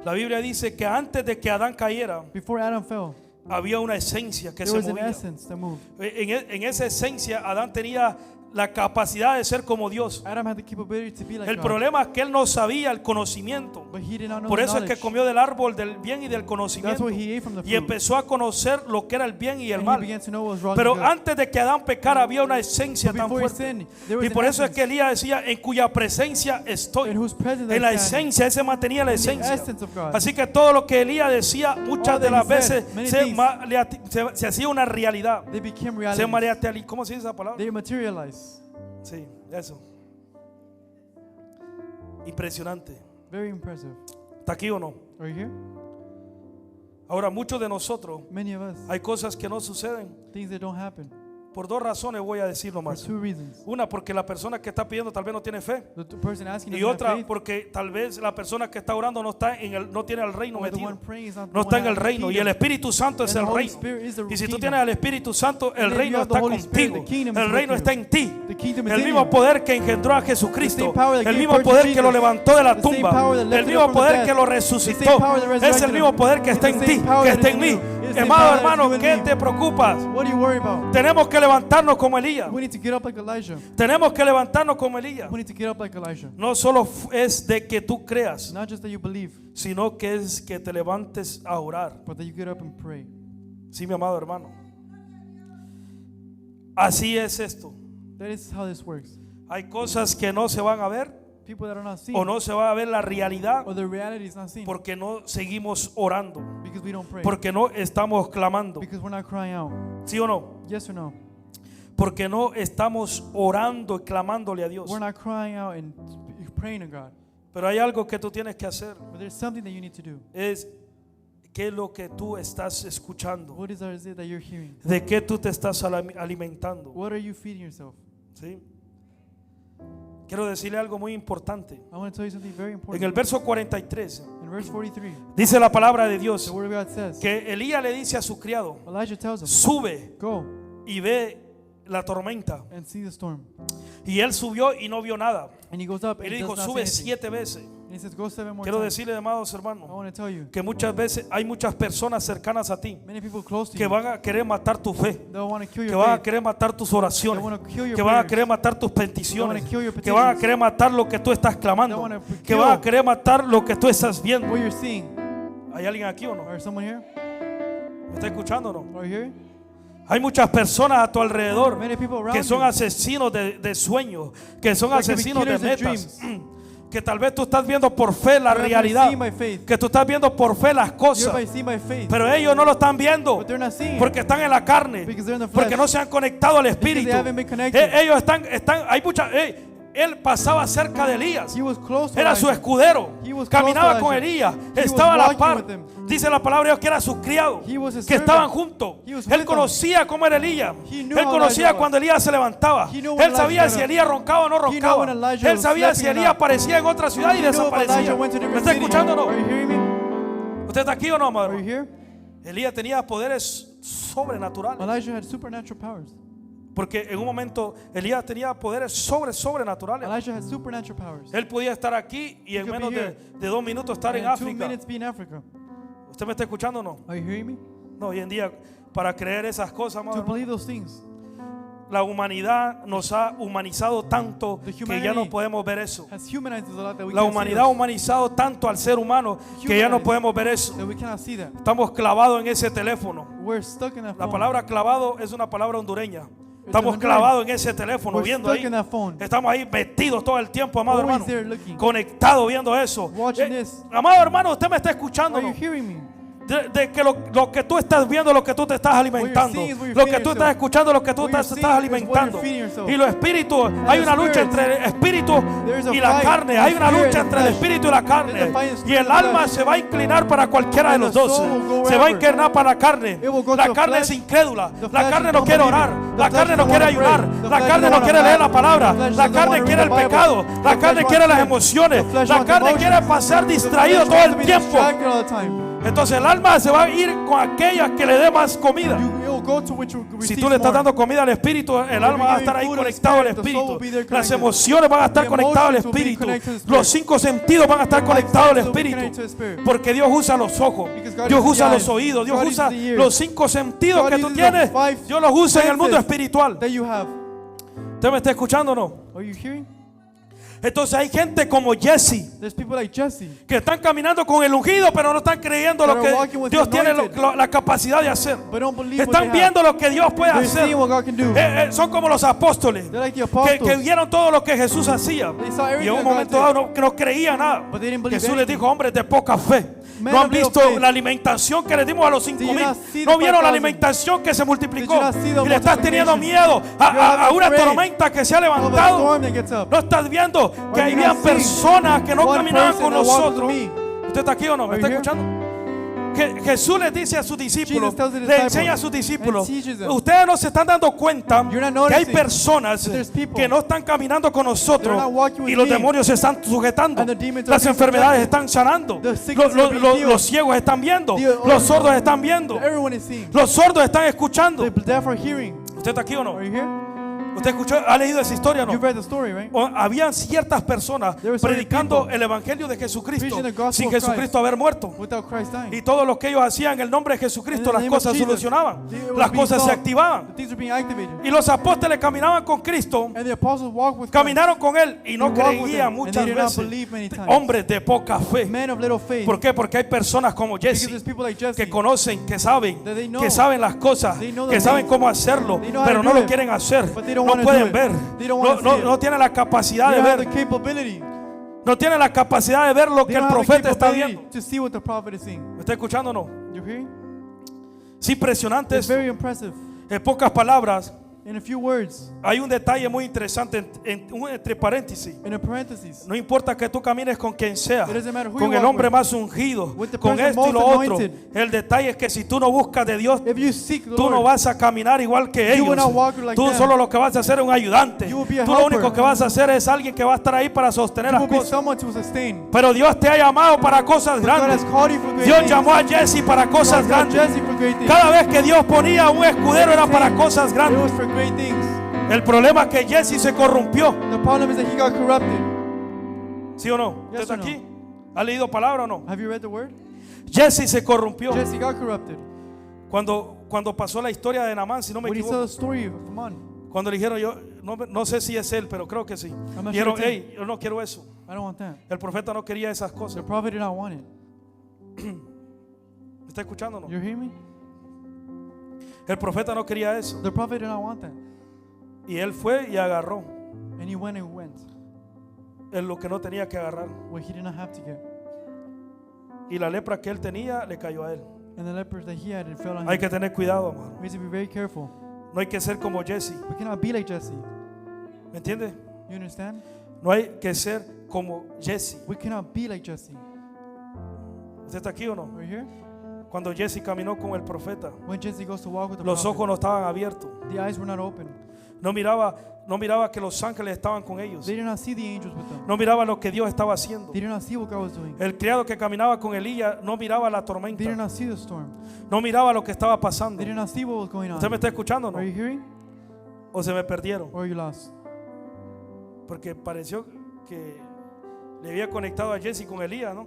La Biblia dice que antes de que Adán cayera, Before Adam fell, había una esencia que there se was an movía. essence that moved. En esa esencia, Adán tenía la capacidad de ser como Dios. Adam had the capability to be like El God. problema es que él no sabía el conocimiento. But he did not know Por the eso es que knowledge. comió del árbol del bien y del That's conocimiento. why he ate from the Y fruit. empezó a conocer lo que era el bien y el And he mal. began to know what was wrong Pero and good. antes de que Adán pecara había una esencia But tan before he fuerte. sinned, there was Y an por eso es que essence Elías decía, en cuya presencia estoy. in whose presence I En la stand. esencia, ese mantenía la In the esencia. essence of God. Así que todo lo que Elías decía, muchas All de that las he said, veces many se, things, se hacía una realidad. They became Se reality. materializó. ¿Cómo se dice esa palabra? They materialize. Sí, eso. Impresionante. Very impressive. ¿Está aquí o no? Are you here? Ahora, muchos de nosotros, Many of us, hay cosas que no suceden. things that don't happen Por dos razones voy a decir for nomás. two reasons. Una, porque la persona que está pidiendo tal vez no tiene fe. The person asking Y doesn't have otra, faith, porque tal vez la persona que está orando no está no tiene el reino or the metido. one praying is not No the está one en el that has the reino. Y el kingdom. Espíritu Santo es And el the Holy reino. Spirit is the Y si tú kingdom. tienes al Espíritu Santo, el And if reino you have the está Holy Spirit, contigo. the kingdom is El reino with está you. en ti. The kingdom is El in mismo you. poder que engendró a Jesucristo, The same power that el gave mismo birth to poder que Jesus. lo levantó de la The same tumba, power that el lifted mismo him from the poder dead. que lo The resucitó, same power that es el resurrected mismo him. poder que está It's en the ti, same power que that está is en in mí. you. It's the same Amado power that is hermano, you and ¿qué me. te preocupas? What do you worry about? Tenemos que levantarnos como Elías. We need to get up like Elijah. Tenemos que levantarnos como Elías. We need to get up like Elijah. No solo es de que tú creas, Not just that you believe, sino que es que te levantes a orar. but that you get up and pray. Sí, mi amado hermano. Así es esto. That is how this works. Hay cosas que no se van a ver People that are not seen, o no se va a ver la realidad or the reality is not seen, porque no seguimos orando, because we don't pray, porque no estamos clamando. because we're not crying out. ¿Sí o no? Yes or no? Porque no estamos orando y clamándole a Dios. We're not crying out and praying to God. Pero hay algo que tú tienes que hacer. But there's something that you need to do. Es qué es lo que tú estás escuchando. What is it that you're hearing? ¿De qué tú te estás alimentando? What are you feeding yourself? ¿Sí? Quiero decirle algo muy importante. I want to tell you something very En important. el verso 43 In verse 43, dice la palabra de the Dios word of God says, que Elías le dice a su criado, Elijah tells him, sube go y ve la tormenta. and see the storm. Y él subió y no vio nada. And he goes up Y and le he dijo, does not sube say anything. 7 veces. And he says, go 7 more Quiero times. decirle, amados I hermanos, want to tell you, que muchas veces hay muchas personas cercanas a ti many people close to que you, van a querer matar tu fe, they want to kill que your van a faith. querer matar tus oraciones, They wanna kill your que van a prayers. querer matar tus peticiones, They wanna kill your que van a petitions. querer matar lo que tú estás They clamando, wanna que kill van a querer matar lo que tú estás viendo. what you're seeing. ¿Hay alguien aquí o no? Or someone here? ¿Me está escuchando o no? Are you here? Hay muchas personas a tu alrededor Many people around que son you. asesinos de sueños, que son They can be asesinos de killers of metas, dreams. que tal vez tú estás viendo por fe la You're not realidad, seeing by faith. que tú estás viendo por fe las You're cosas, by seeing by faith. pero ellos no lo están viendo But they're not seeing it. porque están en la carne, Because they're in the porque flesh. no se han conectado al Because Espíritu. they haven't been connected. Ellos están, hay muchas. Él pasaba cerca de Elías, He was close to era su Elijah. escudero, He was caminaba close to con Elijah. Elías, He estaba a was la walking par. with him. Dice la palabra de Dios que era su criado, He was his que servant. estaban juntos. He was Él with conocía cómo era Elías. He knew Él how conocía Elijah was. cuando Elías se levantaba. He knew when Él sabía Elijah si got up. Elías roncaba o no He knew roncaba. when Elijah Él was sabía si sleeping or Elías not. aparecía en otra ciudad y He knew if desaparecía. Elijah went to ¿Me different está city. escuchando o no? Are you hearing me? ¿Usted está aquí o no, Are you amado? here? Elías tenía poderes sobrenaturales. Elijah had supernatural powers. Porque en un momento Elías tenía poderes sobrenaturales. Elijah had supernatural powers. Él podía estar aquí y en could be menos here. de 2 minutos estar en And in 2 África. minutes be in Africa. ¿Usted me está escuchando o no? Are you hearing me? No, hoy en día para creer esas cosas, amado To hermano, believe those things. la humanidad nos ha humanizado tanto The que humanity ya no podemos ver eso. Has humanized us a lot that we La can't see humanidad ha those, humanizado tanto al ser humano que ya no Humanized. podemos ver eso. that we cannot see that. Estamos clavados en ese teléfono. We're stuck in that La phone. palabra clavado es una palabra hondureña. Estamos Hondureño. clavados en ese teléfono We're viendo stuck ahí. in that phone. Estamos ahí metidos todo el tiempo, amado Always hermano. there looking. Conectados viendo eso. Watching this. Amado hermano, usted me está escuchando. Are you ¿No? hearing me? De que lo que tú estás viendo, lo que tú te estás alimentando, seeing is what you're lo que feeding tú estás yourself. escuchando, lo que tú What te you're estás seeing is what alimentando. you're feeding yourself. Y los espíritus, hay the una lucha spirits, entre el espíritu there is a y la fight carne, in hay the una spirit lucha and entre el flesh. espíritu y la carne. There's a fight in the Y el spirit and alma flesh. se va a inclinar para cualquiera de And los the dos. soul will go Se va a wherever. inclinar para la carne. It will go La to the carne flesh. es incrédula. The La flesh carne is no quiere orar. unbelieving. La The carne flesh no don't quiere wanna pray. ayunar. The La flesh carne don't no wanna quiere leer la fast. palabra. The flesh La doesn't carne wanna quiere el read the Bible. pecado. La The flesh carne wants quiere las sin. emociones. The flesh La wants carne emotions. quiere pasar The distraído flesh todo wants el to be tiempo. distracted all the time. Entonces el alma se va a ir con aquellas que le dé más comida. It will go to which will Si receive tú le estás more. dando comida al espíritu, el alma va a estar ahí giving food to the conectado al spirit, the soul espíritu. will be there Las connected. emociones van a estar The conectadas al emotions will be espíritu. connected to the spirit. Los 5 sentidos van a estar conectados al senses will be espíritu. connected to the spirit. Porque Dios usa los ojos, Because God Dios uses usa the los eyes. oídos, Dios God usa uses the ears. los 5 sentidos God que tú uses the tienes. 5 Dios los usa en el mundo senses espiritual. that you have. ¿Usted me está escuchando o no? Are you hearing? Entonces hay gente como Jesse There's people like Jesse que están caminando con el ungido, pero no están creyendo lo That are walking que with Dios the tiene anointed. la capacidad de hacer. but don't believe what Están they viendo lo que Dios puede have. They're hacer. seeing what God can do. Son como los apóstoles They're like the que apostles. vieron todo lo que Jesús hacía. They saw Y everything en un that God momento did. dado que no creían nada. But they didn't believe Jesús les anything. dijo, hombres de poca fe. Men No han of little visto faith. la alimentación que les dimos a los Did 5,000. you not see No the vieron la 5,000? alimentación que se multiplicó. Did you not see the Y le estás teniendo multiplication? miedo a You're una afraid tormenta que se ha of a levantado. storm that gets up. No estás viendo que Are you había not seeing personas que no one caminaban person con that walked with nosotros. me? ¿Usted está aquí o no? ¿Me Are está you here? escuchando? Que Jesús les dice a sus discípulos, Jesus tells the le disciples enseña a sus discípulos, and teaches them. ustedes no se están dando cuenta You're not que hay noticing personas that there's people que no están caminando con nosotros They're not walking with y los me. demonios se están sujetando, And the demons are las being enfermedades subjected. están sanando, The sickness are being healed. los ciegos están viendo, The- los sordos están viendo, Everyone is seeing. los sordos están escuchando. The deaf are hearing. ¿Usted está aquí o no? Are you here? ¿Usted escuchó, ha leído esa historia o no? You've read the story, right? Habían ciertas personas There were certain predicando people el evangelio de Jesucristo preaching the gospel sin of Jesucristo Christ. haber muerto. Without Christ dying. Y todo lo que ellos hacían en el nombre de Jesucristo, In the las name of cosas Jesus, solucionaban, it was las being cosas se solved. activaban. The things are being activated. Y los apóstoles caminaban con Cristo, And the apostles walked with caminaron con Él y no They walked with creían him, muchas and they did not veces. believe many times. Hombres de poca fe. Christ. Men of little faith. ¿Por qué? Porque hay personas como Because Jesse there's people like Jesse. que conocen, que saben, That they know. que saben las cosas, They know the que saben things. cómo hacerlo, They know how pero to no do lo it. quieren hacer, But they don't no wanna pueden do it. ver, They don't no, wanna no, see it. no tienen la capacidad They de don't have ver, the capability. no tienen la capacidad de ver lo que They el don't have the profeta está capability viendo. to see what the prophet is seeing. ¿Me está escuchando o no? You hearing? Es impresionante It's esto. very impressive. En pocas palabras, In a few words, hay un detalle muy interesante entre paréntesis. in a parenthesis, No importa que tú camines con quien sea, It doesn't matter who con you el walk hombre with, más ungido, with the con person esto y lo most otro. anointed. El detalle es que si tú no buscas de Dios, if you seek the tú Lord, no vas a caminar igual que You will ellos. not walk like Tú them. solo lo que vas a hacer es un ayudante. You will be a Tú lo único helper. que vas a hacer es alguien que va a estar ahí para sostener you las will be cosas. someone to sustain. Pero Dios te ha llamado para cosas God has grandes. called you for great Dios things. llamó a Jesse para cosas God called grandes. Jesse for great things. Cada vez que Dios ponía un escudero era para cosas It grandes. was for great things. El problema es que Jesse se corrompió. The problem is that he got corrupted. ¿Sí o no? ¿Usted Yes está or no? aquí? ¿Ha leído palabra o no? Have you read the word? Jesse se corrompió. Jesse got corrupted. Cuando pasó la historia de Naamán, si no me When he saw equivoco, the story of Haman, cuando le dijeron, yo no sé si es él, pero creo que sí. not Dijeron, sure it's hey, yo no quiero eso. I don't want that. El profeta no quería esas The cosas. prophet did not want it. ¿Me está escuchando o no? You hear me? El profeta no quería eso. The prophet did not want that. Y él fue y agarró And he went and went en lo que no tenía que agarrar. what he did not have to get. Y la lepra que él tenía le cayó a él. And the lepers that he had, it fell on Hay him. que tener cuidado, hermano. We need to be very careful. No hay que ser como Jesse. We cannot be like Jesse. ¿Me entiende? You understand? No hay que ser como Jesse. We cannot be like Jesse. ¿Usted está aquí o no? Are you here? Cuando Jesse caminó con el profeta, When Jesse goes to walk with the los ojos prophet, no estaban abiertos. the eyes were not open. No miraba que los ángeles estaban con ellos. They did not see the angels with them. No miraba lo que Dios estaba haciendo. They did not see what God was doing. El criado que caminaba con Elías no miraba la They did tormenta. not see the storm. No miraba lo que estaba pasando. They did not see what was going ¿Usted me on. está escuchando o no? Are you hearing? ¿O se me perdieron? Or are you lost? Porque pareció que le había conectado a Jesse con Elías, ¿no?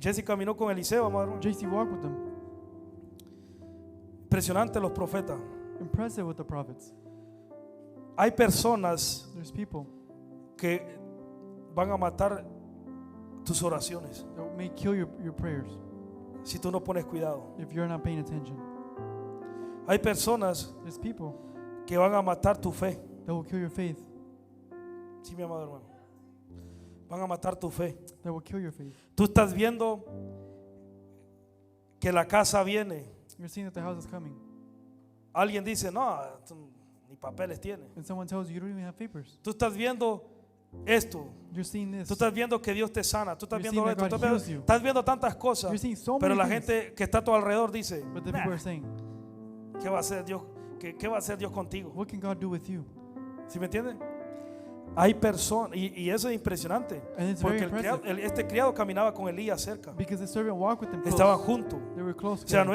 Jesse caminó con Eliseo, amado hermano. Jesse walked with them. Impresionante los profetas. Impressive with the prophets. Hay personas There's people que van a matar tus oraciones that may kill your prayers si tú no pones cuidado. if you're not paying attention. Hay personas There's people que van a matar tu fe. that will kill your faith. Sí, mi amado hermano. Van a matar tu fe. That will kill your faith. Tú estás viendo que la casa viene. You're seeing that the house is coming. Alguien dice, no, tú ni papeles tiene. And someone tells you you don't even have papers. Tú estás viendo esto. You're seeing this. Tú estás viendo que Dios te sana. Tú estás You're viendo seeing esto. that God Estás heals viendo, you. estás viendo tantas cosas. You're seeing so Pero many la things. gente que está a tu alrededor dice, But the people are saying, ¿qué va a hacer Dios? ¿Qué va a hacer Dios contigo? what can God do with you? ¿Sí me entienden? Hay personas, y eso es impresionante, And it's porque very impressive este criado caminaba con Elías cerca, because the servant walked with them close. estaban juntos. They were close O sea, together.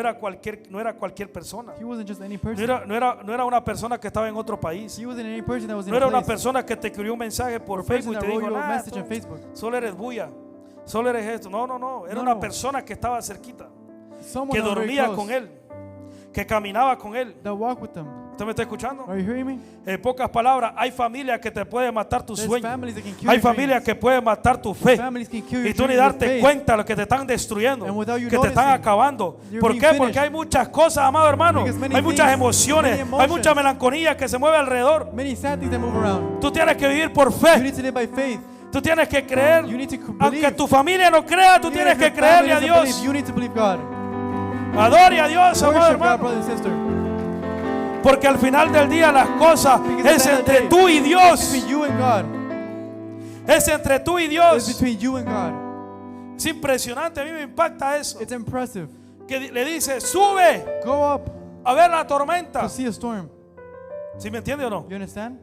no era cualquier persona. He wasn't just any No person. era una persona que estaba en otro país. He wasn't any person that was in No era a una place. persona que te escribió un mensaje por A person Facebook y that te wrote dijo, you a "Nah, message on Facebook. solo eres bulla, solo eres esto". No. Era No, una no. persona que estaba cerquita, Someone que that was very dormía close, con él, que caminaba con él. that walked with them. ¿Usted me está escuchando? Are you hearing me? En pocas palabras, hay familias que te pueden matar tus There's sueños. families that can kill Hay your familias dreams. que pueden matar tu fe. Families can kill Y your tú ni dreams with darte faith. cuenta de lo que te están destruyendo, And without you que te están noticing, acabando. you're ¿Por being qué? Porque finished. hay muchas cosas, amado hermano. Because many Hay muchas things, emociones, many hay emotions. mucha melancolía que se mueve alrededor. Many sad things that move around. Tú tienes que vivir por You fe. need to live by faith. Tú tienes que creer. You need to Aunque believe. tu familia no crea, tú Even tienes if que your family creerle a doesn't believe, Dios. you need to believe God. Adore a Dios, amado Worship God, hermano. brother and sister. Porque al final del día las cosas Because es at the end of the entre day, tú y It's Dios. between you and God. Es entre tú y It's Dios. between you and God. Es impresionante, a mí me impacta eso. It's impressive. Que le dice, sube Go up a ver la tormenta. to see a storm. ¿Sí me entiende o no? You understand?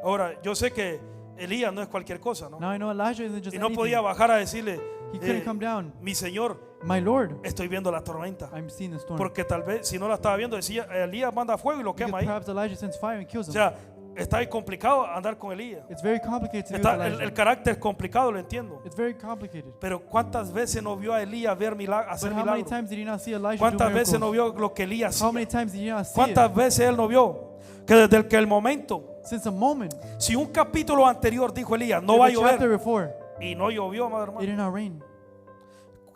Ahora, yo sé que Elías no es cualquier cosa, ¿no? Now I know Elijah isn't just Y no anything. podía bajar a decirle, He couldn't come down. mi Señor, My Lord, estoy viendo la tormenta. I'm seeing the storm. Porque tal vez si no la estaba viendo, decía, Elías manda fuego y lo Because quema ahí. perhaps Elijah sends fire and kills O him. sea, está ahí complicado andar con Elías. It's very complicated to do Está, with Elijah. el carácter es complicado, lo entiendo. It's very complicated. Pero ¿cuántas veces no vio a Elías ver hacer But how many milagros? times did he not see Elijah do ¿Cuántas veces no miracles? vio lo que Elías How hacía? many times did he not see it? ¿Cuántas veces él no vio que desde el momento, Since a moment, si un capítulo anterior dijo Elías, no if va a a chapter llover, before, y no llovió, amado it hermano? did not rain.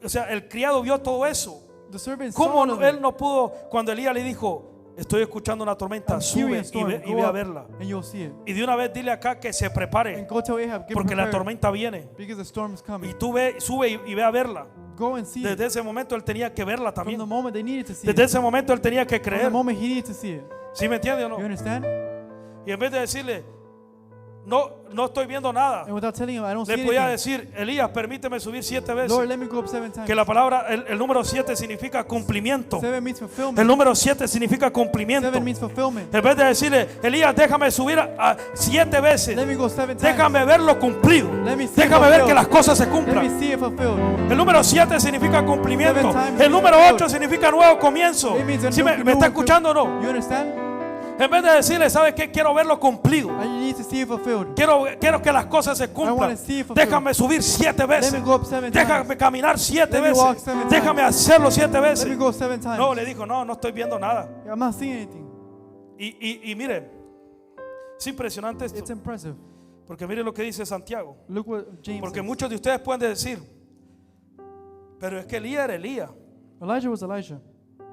O sea, el criado vio todo eso. The servant ¿Cómo saw all of él it. no pudo, cuando Elías le dijo, estoy escuchando una tormenta, I'm hearing sube a storm. y Go ve a up verla? and you'll see it. Y de una vez dile acá que se And prepare, go tell Ahab, get porque la prepared, tormenta viene. because the storm is Y coming. tú sube y ve a verla. Go and see it. Desde ese momento él tenía que verla From the también. moment they needed to see Desde it. ese momento él tenía que From the creer. moment he needed to see it. ¿Sí me entiende o no? You understand? Y en vez de decirle, no estoy viendo nada, And without telling him, I don't see le podía anything. decir, Elías, permíteme subir 7 veces. Lord, let me go up 7 times. Que la palabra, el número 7 significa cumplimiento. 7 means fulfillment. El número 7 significa cumplimiento. 7 means fulfillment. En vez de decirle, Elías, déjame subir a 7 veces. Let me go 7 times. Déjame verlo cumplido. Let me see Déjame ver fulfilled. que las cosas se Let cumplan. me see it fulfilled. El número 7 significa cumplimiento. 7 times El número fulfilled. 8 significa nuevo comienzo. It means a ¿Sí new me está fulfill- escuchando o no? You understand? En vez de decirle, ¿sabes qué? Quiero verlo cumplido. I need to see it fulfilled. Quiero que las cosas se I cumplan. want to see it fulfilled. Déjame subir 7 veces. Let me go up 7 Déjame times. caminar 7 Let me walk veces. 7 times. Déjame hacerlo 7 Let veces. me go 7 times. No, le dijo, no estoy viendo nada. I'm not seeing anything. Y mire, es impresionante It's esto. impressive. Porque mire lo que dice Santiago. Look what James Porque says. muchos de ustedes pueden decir, pero es que Elías era Elías. Elijah was Elijah.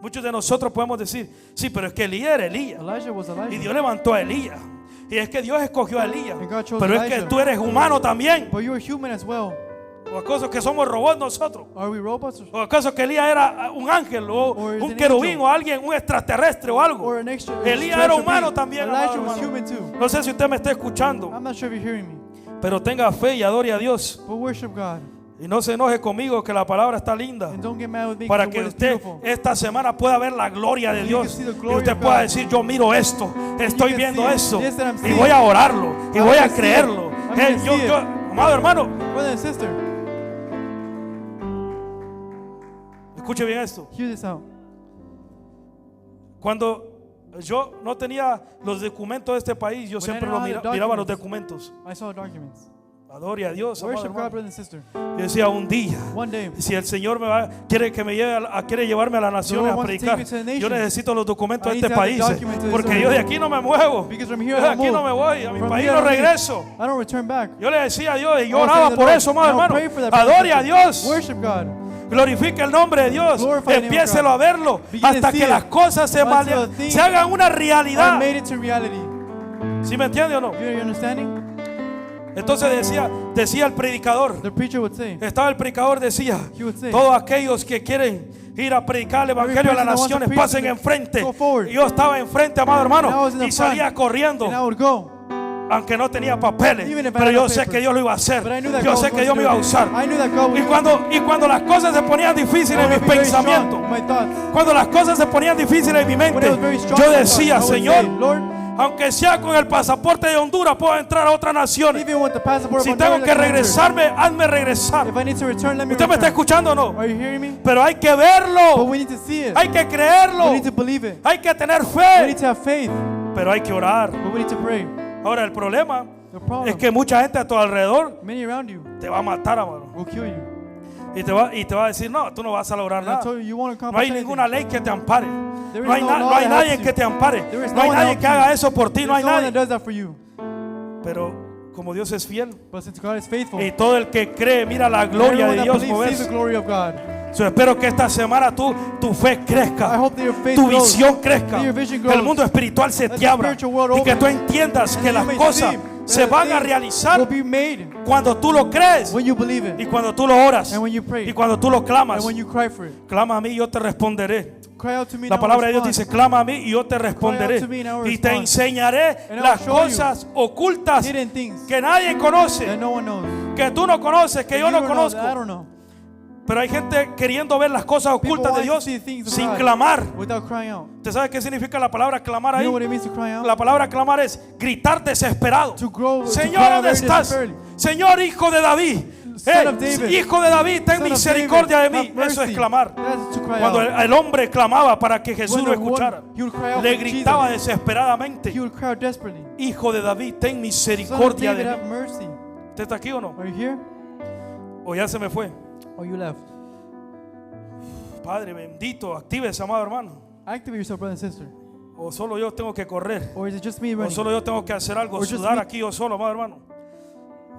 Muchos de nosotros podemos decir, sí, pero es que Elías era Elías. Elijah was Y Elijah. Dios levantó a Elías. Y es que Dios escogió a Elías. And God chose Pero es que Elijah. tú eres humano también. But you're human as well. ¿O acaso que somos robots nosotros? Are we robots? ¿O acaso que Elías era un ángel o Or is un an querubín angel? o alguien, un extraterrestre o algo? Or an extra? Elías era humano también, Elijah amado was hermano. human too. No sé si usted me está escuchando, I'm not sure if you're hearing me. pero tenga fe y adore a Dios. But worship God. Y no se enoje conmigo que la palabra está linda. And don't get mad with me Para because que the word is usted beautiful. esta semana pueda ver la gloria de You Dios. can see the Y glory usted of pueda God. decir, yo miro esto, estoy can viendo see eso. this that I'm Y seeing. voy a orarlo. Y I'm voy a gonna see it. creerlo. I'm gonna see it. Amado hermano, Brother and sister, escuche bien esto. hear this out. Cuando yo no tenía los documentos de este país, yo When I siempre don't have the miraba los documents. documentos. I saw documents. Adore a Dios, amado Worship God, hermano. brother and sister. Yo decía, un día, One day, si el Señor quiere que me lleve quiere llevarme a las naciones Lord a wants to predicar, take me to the nations. yo necesito los documentos de I este need to have país, the documents of this porque earth. yo de aquí no me muevo. because from Yo here de I aquí don't no me move. voy, a mi From país here no I don't leave. regreso. I don't return back. Yo le decía a Dios y yo I was oraba saying to por the eso, Lord, amado I hermano. pray for that, brother Adore a and sister. Dios, Worship God. glorifique el nombre de Dios, Glorify the name of empiécelo God. a verlo Begin to hasta see que it. las cosas Until things se hagan una I realidad. made it to reality. ¿Sí me entiende o no? You understanding? Entonces decía el predicador, The preacher would say, estaba el predicador, decía, he would say, todos aquellos que quieren ir a predicar el evangelio a las person that wants to naciones preach pasen the- enfrente. go forward. Y yo estaba enfrente, amado And I hermano, was in the y salía front. corriendo, and I would go. aunque no tenía papeles, Even if I pero had yo no sé papers. que Dios lo iba a hacer. But I knew that Yo God sé was que going Dios to me do iba a it. usar. I knew that God would Y cuando las cosas se ponían difíciles en mis pensamientos, my thoughts. cuando las cosas se ponían difíciles en mi When mente, it was very strong, yo in my decía, thoughts, I would Señor, say, Lord, aunque sea con el pasaporte de Honduras, puedo entrar a otras naciones. even with the passport Si of tengo Honduras, que I can enter. regresarme, hazme regresar. If I need to return, let me ¿Usted me está return. escuchando o no? Are you hearing me? Pero hay que But verlo, we need to see it. hay que We creerlo, need to believe it. hay que tener We fe, need to have faith. pero hay que orar. But we need to pray. Ahora el problema The problem, es que mucha gente a tu alrededor many around you te va a matar, amado. will kill you. Y te va a decir, no, tú no vas a lograr And I nada. told you, you won't No accomplish hay ninguna anything. ley que te ampare. There is No hay, no no law hay that nadie helps que you. te ampare. There is No hay no one nadie that que helps haga you. eso por ti. No hay There's no one that nadie. does that for you. Pero como Dios es fiel But since God is faithful, y todo el que cree mira la gloria everyone de that Dios believes sees the moverse. glory of God. So, espero que esta semana tu fe I crezca, hope that your faith tu grows. visión crezca, That your vision que el grows. mundo espiritual se Let te the abra spiritual world y que open. tú entiendas And que that las you may cosas see se that van a things realizar will be made cuando tú lo crees when you believe y it. cuando tú lo oras And when you pray. y cuando tú lo clamas. And when you cry for it. Clama a mí y yo te responderé. Cry out to me La and I will palabra de Dios respond. dice, clama a mí y yo te responderé. to me and I will Y te respond. enseñaré And I will las show you cosas ocultas Hidden things que nadie conoce, that no one knows. que tú no conoces, que That yo you no don't know, conozco. that I don't know. Pero hay gente queriendo ver las cosas People ocultas de want to Dios see things of sin God clamar. without crying out. ¿Usted sabe qué significa la palabra clamar You ahí? know what it means to cry out? La palabra clamar es gritar desesperado. To grow, to Señor, cry out ¿dónde very estás? desperately. Señor, hijo de David. Son of David. Hijo de David, ten Son of misericordia de David, mí. have Eso es mercy. clamar. That's to cry Cuando out. el hombre clamaba para que Jesús When lo the one- escuchara, he would cry out le for gritaba Jesus. desesperadamente, He would cry out desperately. Hijo de David, ten Son of misericordia David, de have mí. mercy. ¿Usted está aquí o no? Are you here? ¿O ya se me fue? Or you left? Padre bendito, actívese, amado hermano. Activate yourself, brother and sister. O solo yo tengo que correr. Or is it just me O running? solo yo tengo que hacer algo, Or just sudar me. aquí yo solo, amado hermano.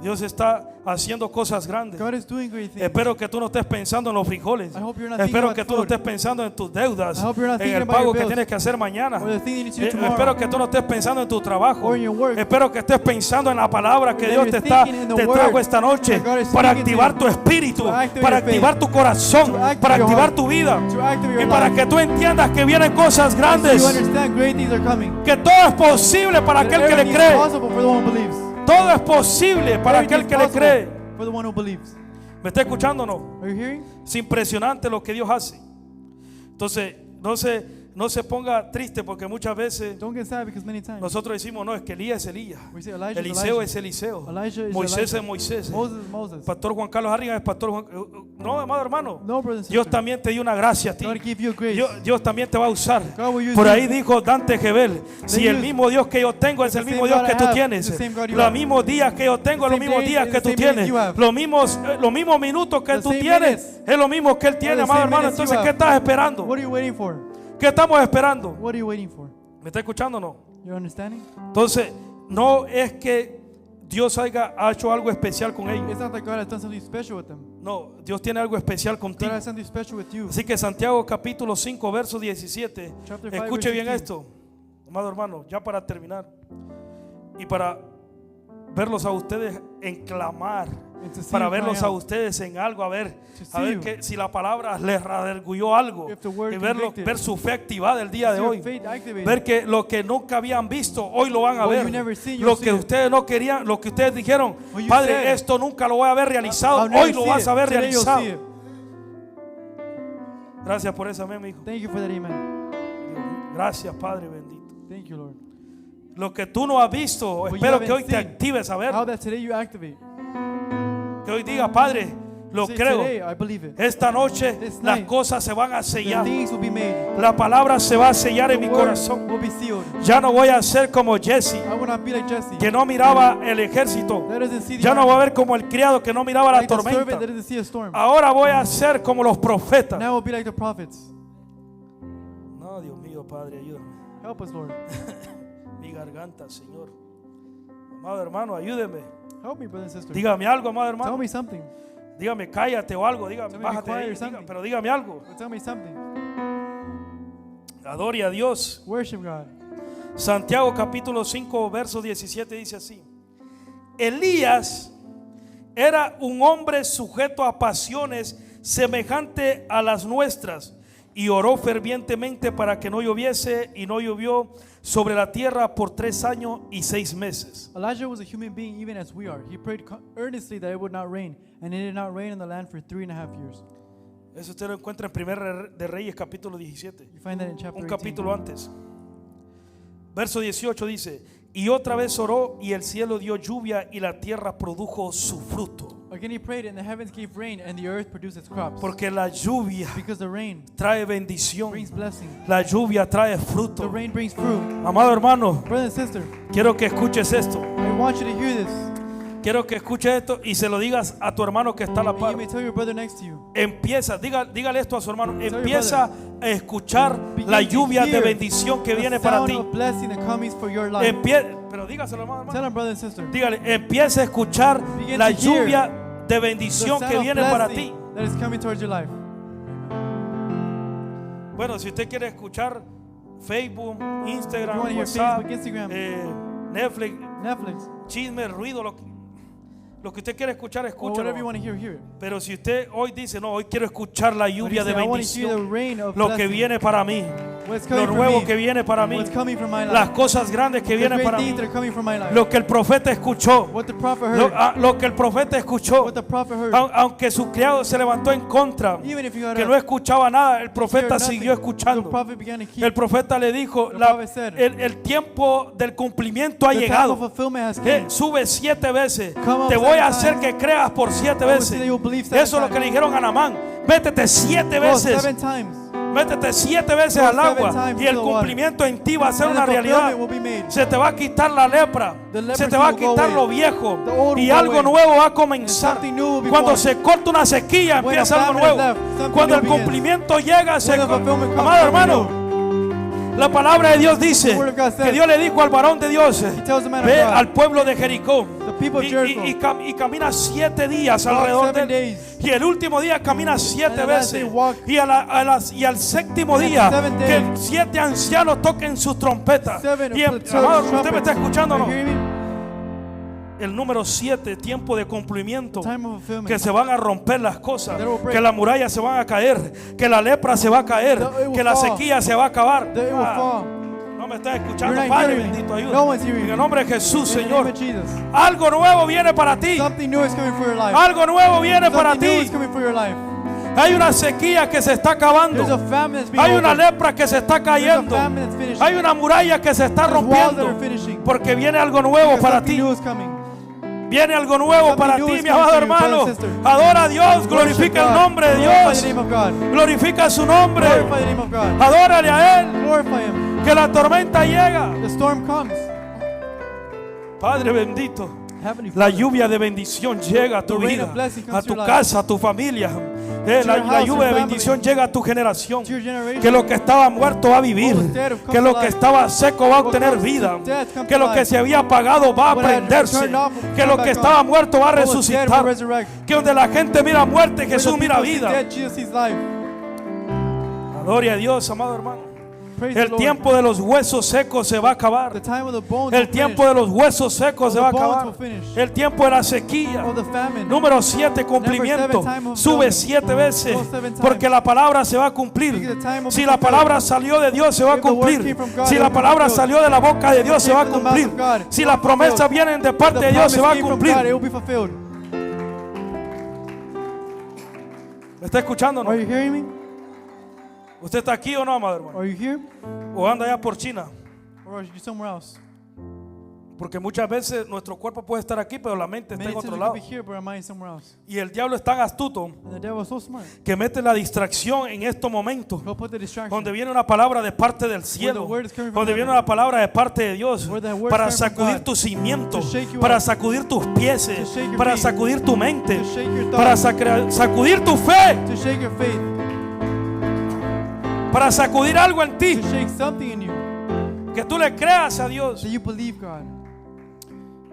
Dios está haciendo cosas grandes. God is doing great things. Espero que tú no estés pensando en los frijoles. I hope you're not thinking Espero about que tú no food. estés pensando en tus deudas, I hope you're not en thinking el about pago your que bills. tienes que hacer mañana. Or the thing you need to do Espero tomorrow. que tú no estés pensando en tu trabajo. Or in your work. Espero que estés pensando en la palabra que That Dios you're te thinking in the te word trajo esta noche that God is para speaking to activar you. tu espíritu, To activate para your faith. activar tu corazón, To activate para your activar heart. tu vida To activate your y para life. que tú entiendas que vienen cosas So grandes, you understand great things are coming. que todo es posible para That aquel que le everything is cree. possible for the one who believes. Todo es posible para aquel Everything que is le possible cree. for the one who believes. ¿Me está escuchando o no? Are you hearing? Es impresionante lo que Dios hace. Entonces, no se ponga triste porque muchas veces Don't get sad because many times nosotros decimos, no, es que Elías es Elías, we say Elijah is Eliseo Elijah. es Eliseo, Elijah is Moisés Elijah. es Moisés, Moses is Moses. Pastor Juan Carlos Harrigan es Pastor Juan. No, amado hermano, No, brother and Dios sister. también te dio una gracia a ti. God give you a grace. Dios también te va a usar. God will use Por you. ahí dijo Dante Gebel, si el mismo Dios que yo tengo es el mismo Dios que tú tienes, los mismos días que yo tengo, los mismos días que tú tienes, los mismos minutos que tú tienes, es lo mismo que Él tiene, amado hermano. Entonces, ¿qué estás esperando? What are you waiting for? ¿Qué estamos esperando? What are you waiting for? ¿Me está escuchando o no? You're understanding? Entonces, no es que Dios haya hecho algo especial con ellos. It's not that God has done something special with them. No, Dios tiene algo especial God contigo. has something special with you. Así que Santiago capítulo 5, verso 17. Chapter 5, Escuche verse bien 15. esto, amado hermano, ya para terminar. Y para verlos a ustedes en clamar, And to see para you cry verlos a out. ustedes en algo, a ver To see you. que si la palabra les redarguyó algo, If the word y convicted. ver su fe activada el día de See your hoy. faith activated. Ver que lo que nunca habían visto, hoy lo van a What ver. you never seen, you'll Lo see que it. ustedes no querían, lo que ustedes dijeron, What you Padre, said. esto nunca lo voy a ver realizado, I'll never hoy lo see vas it. a ver Today you'll realizado. see it. Gracias por eso, amén, mi hijo. Thank you for that, amen. Gracias, Padre bendito. Thank you, Lord. Lo que tú no has visto, What you espero que haven't hoy te seen. actives a ver. How that today you activate. Que hoy diga, Padre, lo Say, creo. today I believe it. Esta noche This las night, cosas se van a The sellar. things will be made. La palabra se va a sellar The en mi word corazón. will be sealed. Ya no voy a ser como Jesse, I will not be like Jesse. que no miraba el ejército. That doesn't see the Ya no army. voy a ver como el criado que no miraba la Like the servant tormenta. that doesn't see a storm. Ahora voy a ser como los profetas. Now we'll be like the prophets. No, Dios mío, Padre, ayúdame. Help us, Lord. Mi garganta, Señor. Amado hermano, ayúdeme. Help me, brother and sister. Dígame algo, amado Tell hermano. me something. Dígame, cállate o algo. Dígame, Tell me be bájate quiet ahí, or something. pero dígame algo. Tell me something. Adore a Dios. Worship God. Santiago capítulo 5, verso 17 dice así. Elías era un hombre sujeto a pasiones semejante a las nuestras y oró fervientemente para que no lloviese, y no llovió sobre la tierra por 3 años y 6 meses. Elijah was a human being even as we are. He prayed earnestly that it would not rain, and it did not rain in the land for 3.5 years. Eso usted lo encuentra en 1 de Reyes capítulo 17, You find that in chapter un 18. capítulo antes. Verso 18 dice, y otra vez oró y el cielo dio lluvia y la tierra produjo su fruto. Again he prayed, and the heavens gave rain, and the earth produced its crops. Porque la lluvia Because the rain trae bendición, brings blessing. la lluvia trae The fruto. rain brings fruit. Amado hermano, Brother and sister, quiero que escuches esto. I want you to hear this. Quiero que escuches esto y se lo digas a tu hermano que está a la And par. you may tell your brother next to you. Empieza, dígale esto a su hermano. your Empieza a escuchar Begin la to lluvia de hear bendición que the viene para sound ti. of blessing that comes for your life. Pero dígaselo, hermano. Tell him, brother and sister. Dígale, empieza a escuchar Begin la to hear lluvia de The bendición sound que of viene para blessing ti. that is coming towards your life. Bueno, si usted quiere escuchar Facebook, If you Instagram, want to hear WhatsApp, Facebook, Instagram, Netflix, Netflix, chisme, ruido, lo que usted quiere escuchar, or whatever you escúchalo. want to hear it. Pero si usted hoy dice, no, hoy quiero escuchar la But lluvia he de said, I want to hear the bendición, rain of lo que blessing. viene para mí, What's lo coming from nuevo me. que viene para mí, What's coming from my life. las cosas grandes que The vienen great para mí, things that are coming from my life. lo que el profeta escuchó, What the prophet heard. lo que el profeta escuchó, What the prophet heard. aunque su criado se levantó en contra, Even if you got que up, no escuchaba nada, el heard profeta nothing, siguió the escuchando. prophet began to keep. El profeta le dijo, The prophet said, el tiempo del cumplimiento ha The time of llegado. fulfillment has come. Sube 7 veces. Come up Te voy a 7 hacer times. que creas por 7 I will veces. say that you will believe 7 Eso es lo que le times. dijeron a Naamán. Métete 7 Go veces. 7 times. Métete 7 veces Go al 7 agua. times Y el to the water. cumplimiento en ti va a ser And una the realidad. fulfillment will be made. Se te va a quitar la lepra. The Se leprosy te va a will go quitar away. lo viejo. The old Y will go algo away. nuevo va a comenzar. something new will be Cuando born. se corta una sequía, When empieza a algo famine is nuevo. left, something Cuando new el begins. cumplimiento llega, When the fulfillment comes, amado something hermano, la palabra de Dios dice The word of God says, que Dios le dijo al varón de Dios, tells the man of ve God, al pueblo de Jericó the people of Jericho, y camina 7 días walk alrededor de 7 él. days. Y el último día camina 7 And the last veces. day walk. Y, y al séptimo And día the 7th que day, 7 ancianos toquen sus trompetas. Seven Y trumpets. amado, ¿usted me está escuchando o no? Are you hearing me? El número 7, tiempo de cumplimiento. Time of fulfillment. Que se van a romper las cosas, That will break. que las murallas se van a caer, que la lepra se va a caer, That it will que la fall. sequía se va a acabar. That it will fall. No me estás escuchando, You're not Padre hearing me. bendito, ayuda. No one's hearing En me. el nombre de Jesús, In the Señor. name of Jesus. Algo nuevo viene para ti. Something new is coming for your life. Algo nuevo viene para Something new ti. is coming for your life. Hay una sequía que se está acabando. There's a famine that's being Hay una opened. lepra que se está There's a cayendo. famine that's finishing. Hay una muralla que se está There's walls that rompiendo. are finishing. Porque viene algo nuevo Because para something ti. new is coming. Viene algo nuevo Something para new ti, is mi coming amado to you, brother hermano. and sister. Adora a Dios, Worship glorifica el God. nombre de Glorify Dios. the name of God. Glorifica su nombre. Glorify the name of God. Adórale a Él. Glorify Him. Que la tormenta llega. The storm comes. Padre bendito. Heavenly La Father, lluvia de bendición llega a tu The rain vida, of blessing comes a to tu your life. casa, a tu familia. La your house, lluvia de your bendición family. llega a tu generación. to your generation. Que lo que estaba muerto va a vivir. What was dead comes Que lo to que life. estaba seco va a What obtener comes to vida. death comes Que to lo que life. se había apagado va a What had prenderse. turned off will Que come lo back que on. estaba muerto va a What was dead resucitar. will resurrect. Que donde la gente mira muerte, When Jesús the mira people see vida. dead, Jesus sees life. Adore a Dios, amado hermano. Praise the El Lord. tiempo de los huesos secos se va a acabar. The time of the bones El will tiempo finish. de los huesos secos se va a The bones acabar. will finish. El tiempo de la sequía. Of the famine. Número 7, cumplimiento. Number 7, time of Sube fulfillment. 7 veces. Go 7 times. Porque la palabra se va a Because cumplir. the time will Si be la fulfilled. palabra salió de Dios, se va a If the word cumplir. came from God, Si it la will be palabra fulfilled. salió de la boca de Dios, If se it va a came from the mouth cumplir. of God, Si it las will be fulfilled. promesas vienen de The parte de Dios, se va a promise came from God, it cumplir. will be fulfilled. ¿Me está escuchando o no? Are you hearing me? ¿Usted está aquí o no, amado hermano? Are you here? ¿O anda allá por China? Or are you somewhere else? Porque muchas veces nuestro cuerpo puede estar aquí, pero la mente está Many en times otro we lado. could be here, but our mind is somewhere else. Y el diablo es tan astuto And the devil is so smart. que mete la distracción en estos momentos. He'll put the distraction. Donde viene una palabra de parte del cielo, word is coming from donde viene heaven. una palabra de parte de Dios Where the word is para coming from sacudir God. tus cimientos, To shake you para up. sacudir tus pies, To shake your para feet. sacudir tu mente, To shake your para thoughts. sacudir tu fe, To shake your faith. para sacudir algo en ti, To shake something in you. que tú le creas a Dios. That you believe God.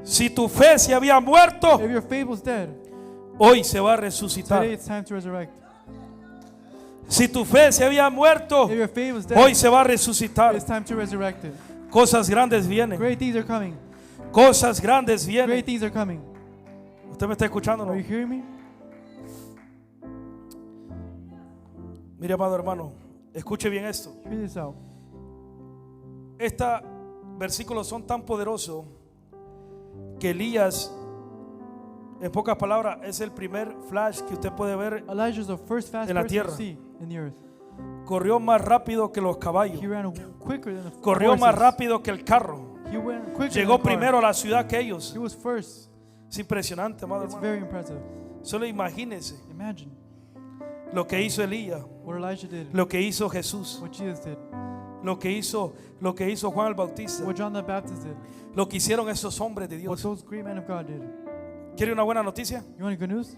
Si tu fe se había muerto, If your faith was dead, hoy se va a resucitar. today it's time to resurrect. Si tu fe se había muerto, If your faith was hoy dead, se va a resucitar. it's time to resurrect it. Cosas grandes vienen. Great things are coming. Cosas grandes Great vienen. things are coming. ¿Usted me está escuchando o no? Are you hearing me? Mire, amado hermano, escuche bien esto. Hear this out. Estos versículos son tan poderosos que Elías, en pocas palabras, es el primer flash que usted puede ver. Elijah is the first fast En la person tierra. to see in the earth. Corrió más rápido que los caballos. He ran quicker than the Corrió horses. más rápido que el carro. He went quicker Llegó than the car. primero a la ciudad que ellos. He was first. Es impresionante, amado It's hermano. very impressive. Solo imagínese Imagine lo que hizo Elías, what Elijah did, lo que hizo Jesús, what Jesus did, lo que hizo Juan el Bautista, what John the Baptist did, lo que hicieron esos hombres de what Dios. those great men of God did. ¿Quiere una buena noticia? You want good news?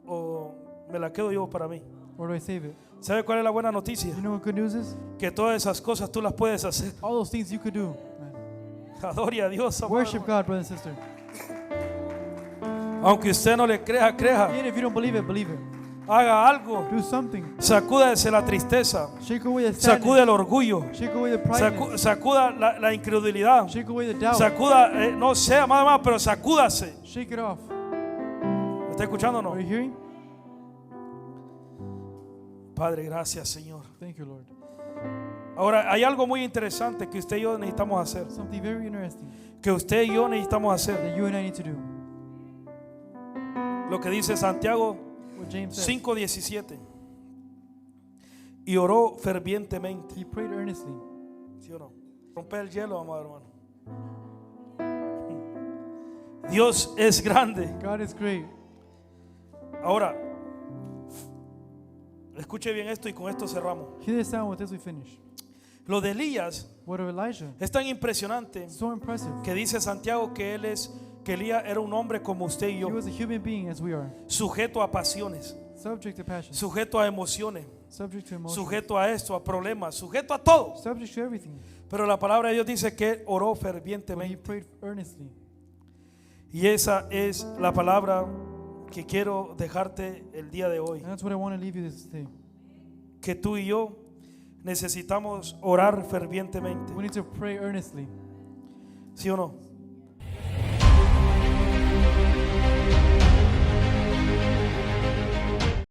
¿O me la quedo yo para mí? Or do I save it? ¿Sabe cuál es la buena noticia? You know what good news is? Que todas esas cosas tú las puedes hacer. All those things you could do. Man. Adore a Dios, amado. Worship God, brother and sister. Aunque usted no le crea, crea. Even if you don't believe it, believe it. Haga algo. Do something. Sacúdese la tristeza. Shake away the Sacude sadness. el orgullo. Shake away the pride. Sacuda la incredulidad. Shake away the doubt. Sacuda, no sé, amado hermano, pero sacúdase. Shake it off. ¿Me está escuchando o no? Are you hearing? Padre, gracias, Señor. Thank you, Lord. Ahora, hay algo muy interesante que usted y yo necesitamos hacer. Something very interesting Que usted y yo necesitamos hacer. that you and I need to do. Lo que dice Santiago What James says. 5:17. Y oró fervientemente. He prayed earnestly. ¿Sí o no? Romper el hielo, amado hermano. Dios es grande. God is great. Ahora, escuche bien esto y con esto cerramos. Hear this sound with this we finish. Lo de Elías What of Elijah? es tan impresionante So impressive. que dice Santiago que Elías era un hombre como usted y He yo, was a human being as we are. sujeto a pasiones, Subject to passion. sujeto a emociones, Subject to emotion. sujeto a esto, a problemas, sujeto a todo. Subject to everything. Pero la palabra de Dios dice que oró But he fervientemente. prayed earnestly. Y esa es la palabra que quiero dejarte el día de hoy. And that's what I want to leave you this day. Que tú y yo necesitamos orar fervientemente. We need to pray earnestly. ¿Sí o no?